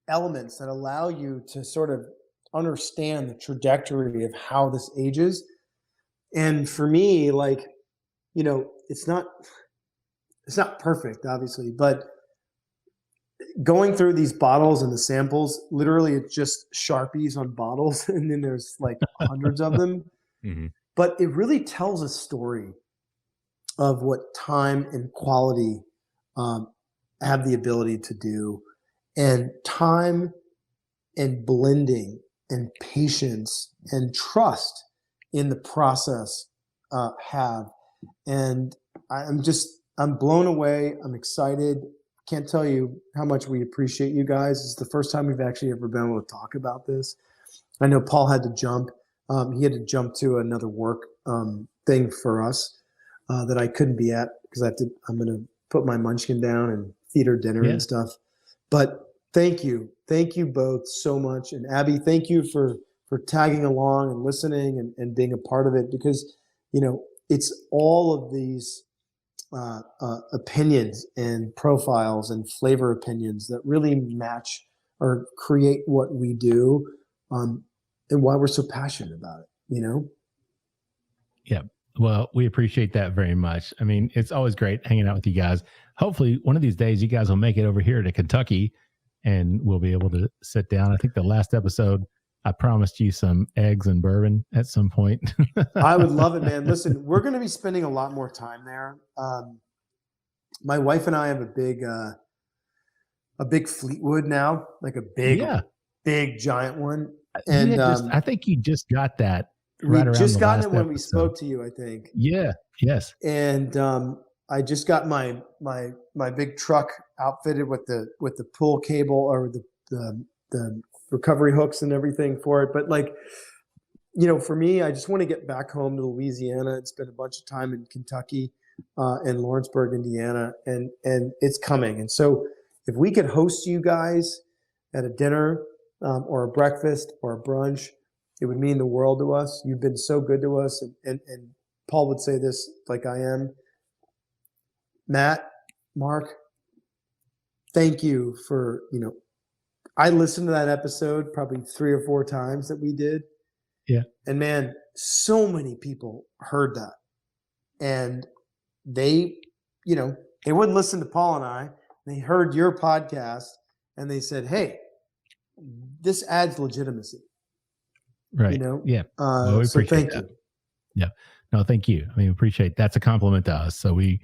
elements that allow you to sort of understand the trajectory of how this ages. And for me, like, it's not perfect, obviously, but going through these bottles and the samples, literally it's just Sharpies on bottles, and then there's like hundreds of them. Mm-hmm. But it really tells a story of what time and quality have the ability to do, and time and blending and patience and trust in the process have. And I'm blown away. I'm excited. Can't tell you how much we appreciate you guys. It's the first time we've actually ever been able to talk about this. I know Paul had to jump. He had to jump to another work thing for us that I couldn't be at because I'm going to put my munchkin down and feed her dinner and stuff. But thank you both so much. And Abby, thank you for tagging along and listening and being a part of it, because, it's all of these opinions and profiles and flavor opinions that really match or create what we do, and why we're so passionate about it, Yeah. Well, we appreciate that very much. I mean, it's always great hanging out with you guys. Hopefully one of these days you guys will make it over here to Kentucky and we'll be able to sit down. I think the last episode, I promised you some eggs and bourbon at some point. I would love it, man. Listen, we're going to be spending a lot more time there. My wife and I have a big Fleetwood now, like a big giant one. And I think you just got that. We right just got it when episode. we spoke to you, I think. Yeah. Yes. And I just got my big truck outfitted with the pull cable or the recovery hooks and everything for it. But like, for me, I just want to get back home to Louisiana and spend a bunch of time in Kentucky and Lawrenceburg, Indiana, and it's coming. And so if we could host you guys at a dinner or a breakfast or a brunch, it would mean the world to us. You've been so good to us. And Paul would say this like I am. Matt, Mark, thank you for, I listened to that episode probably 3 or 4 times that we did. Yeah. And man, so many people heard that. And they wouldn't listen to Paul and I. They heard your podcast and they said, hey, this adds legitimacy. Right. Yeah. Well, we so thank that. you. Yeah. No, thank you. I mean, appreciate that's a compliment to us. So we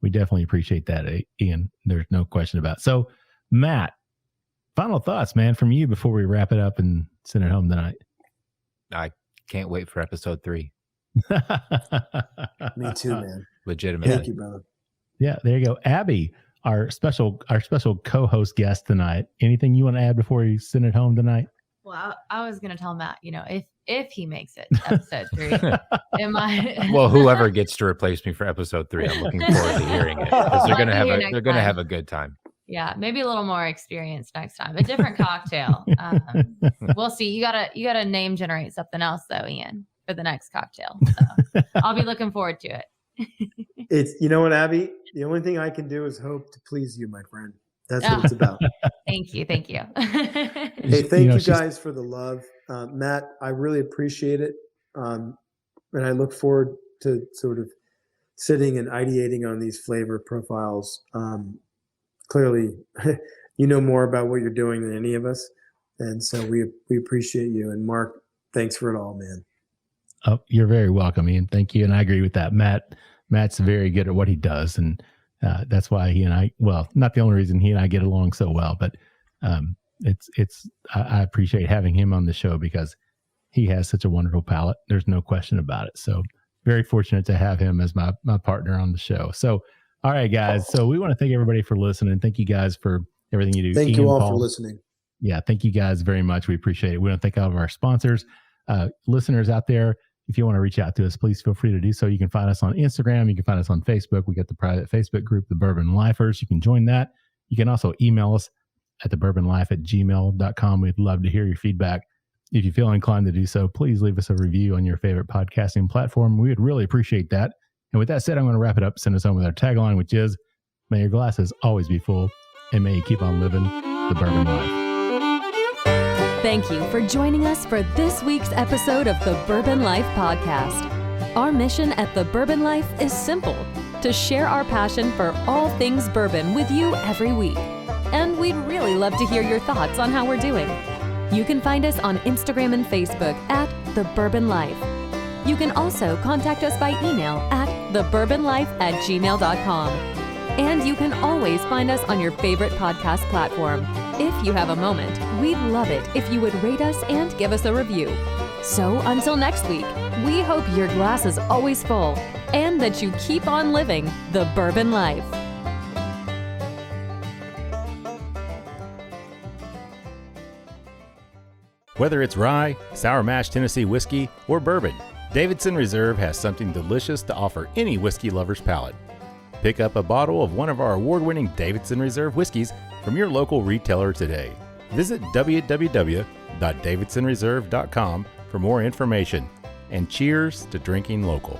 definitely appreciate that, Ian. There's no question about it. So Matt, final thoughts, man, from you before we wrap it up and send it home tonight. I can't wait for episode 3. Me too, man. Legitimately. Thank you, brother. Yeah, there you go. Abby, our special co-host guest tonight. Anything you want to add before you send it home tonight? Well, I was going to tell Matt, if he makes it to episode 3, well, whoever gets to replace me for episode 3, I'm looking forward to hearing it, because they're going to have a good time. Yeah, maybe a little more experience next time. A different cocktail. We'll see. You gotta name generate something else though, Ian, for the next cocktail. So I'll be looking forward to it. It's what, Abby? The only thing I can do is hope to please you, my friend. That's what it's about. Thank you. Hey, thank you guys for the love. Matt, I really appreciate it. And I look forward to sort of sitting and ideating on these flavor profiles. Clearly, you know more about what you're doing than any of us. And so we appreciate you. And Mark, thanks for it all, man. Oh, you're very welcome, Ian. Thank you. And I agree with that. Matt's very good at what he does. And that's why he and I, well, not the only reason he and I get along so well, but I appreciate having him on the show because he has such a wonderful palate. There's no question about it. So very fortunate to have him as my partner on the show. So, all right, guys. So we want to thank everybody for listening. Thank you guys for everything you do. Thank you all for listening. Yeah. Thank you guys very much. We appreciate it. We want to thank all of our sponsors, listeners out there. if you want to reach out to us, please feel free to do so. You can find us on Instagram. You can find us on Facebook. We got the private Facebook group, the Bourbon Lifers. You can join that. You can also email us at thebourbonlife@gmail.com. We'd love to hear your feedback. If you feel inclined to do so, please leave us a review on your favorite podcasting platform. We would really appreciate that. And with that said, I'm going to wrap it up, send us home with our tagline, which is, may your glasses always be full, and may you keep on living the bourbon life. Thank you for joining us for this week's episode of the Bourbon Life Podcast. Our mission at the Bourbon Life is simple: to share our passion for all things bourbon with you every week. And we'd really love to hear your thoughts on how we're doing. You can find us on Instagram and Facebook at The Bourbon Life. You can also contact us by email at thebourbonlife@gmail.com. And you can always find us on your favorite podcast platform. If you have a moment, we'd love it if you would rate us and give us a review. So until next week, we hope your glass is always full and that you keep on living the bourbon life. Whether it's rye, sour mash Tennessee whiskey, or bourbon, Davidson Reserve has something delicious to offer any whiskey lover's palate. Pick up a bottle of one of our award-winning Davidson Reserve whiskeys from your local retailer today. Visit www.davidsonreserve.com for more information. And cheers to drinking local.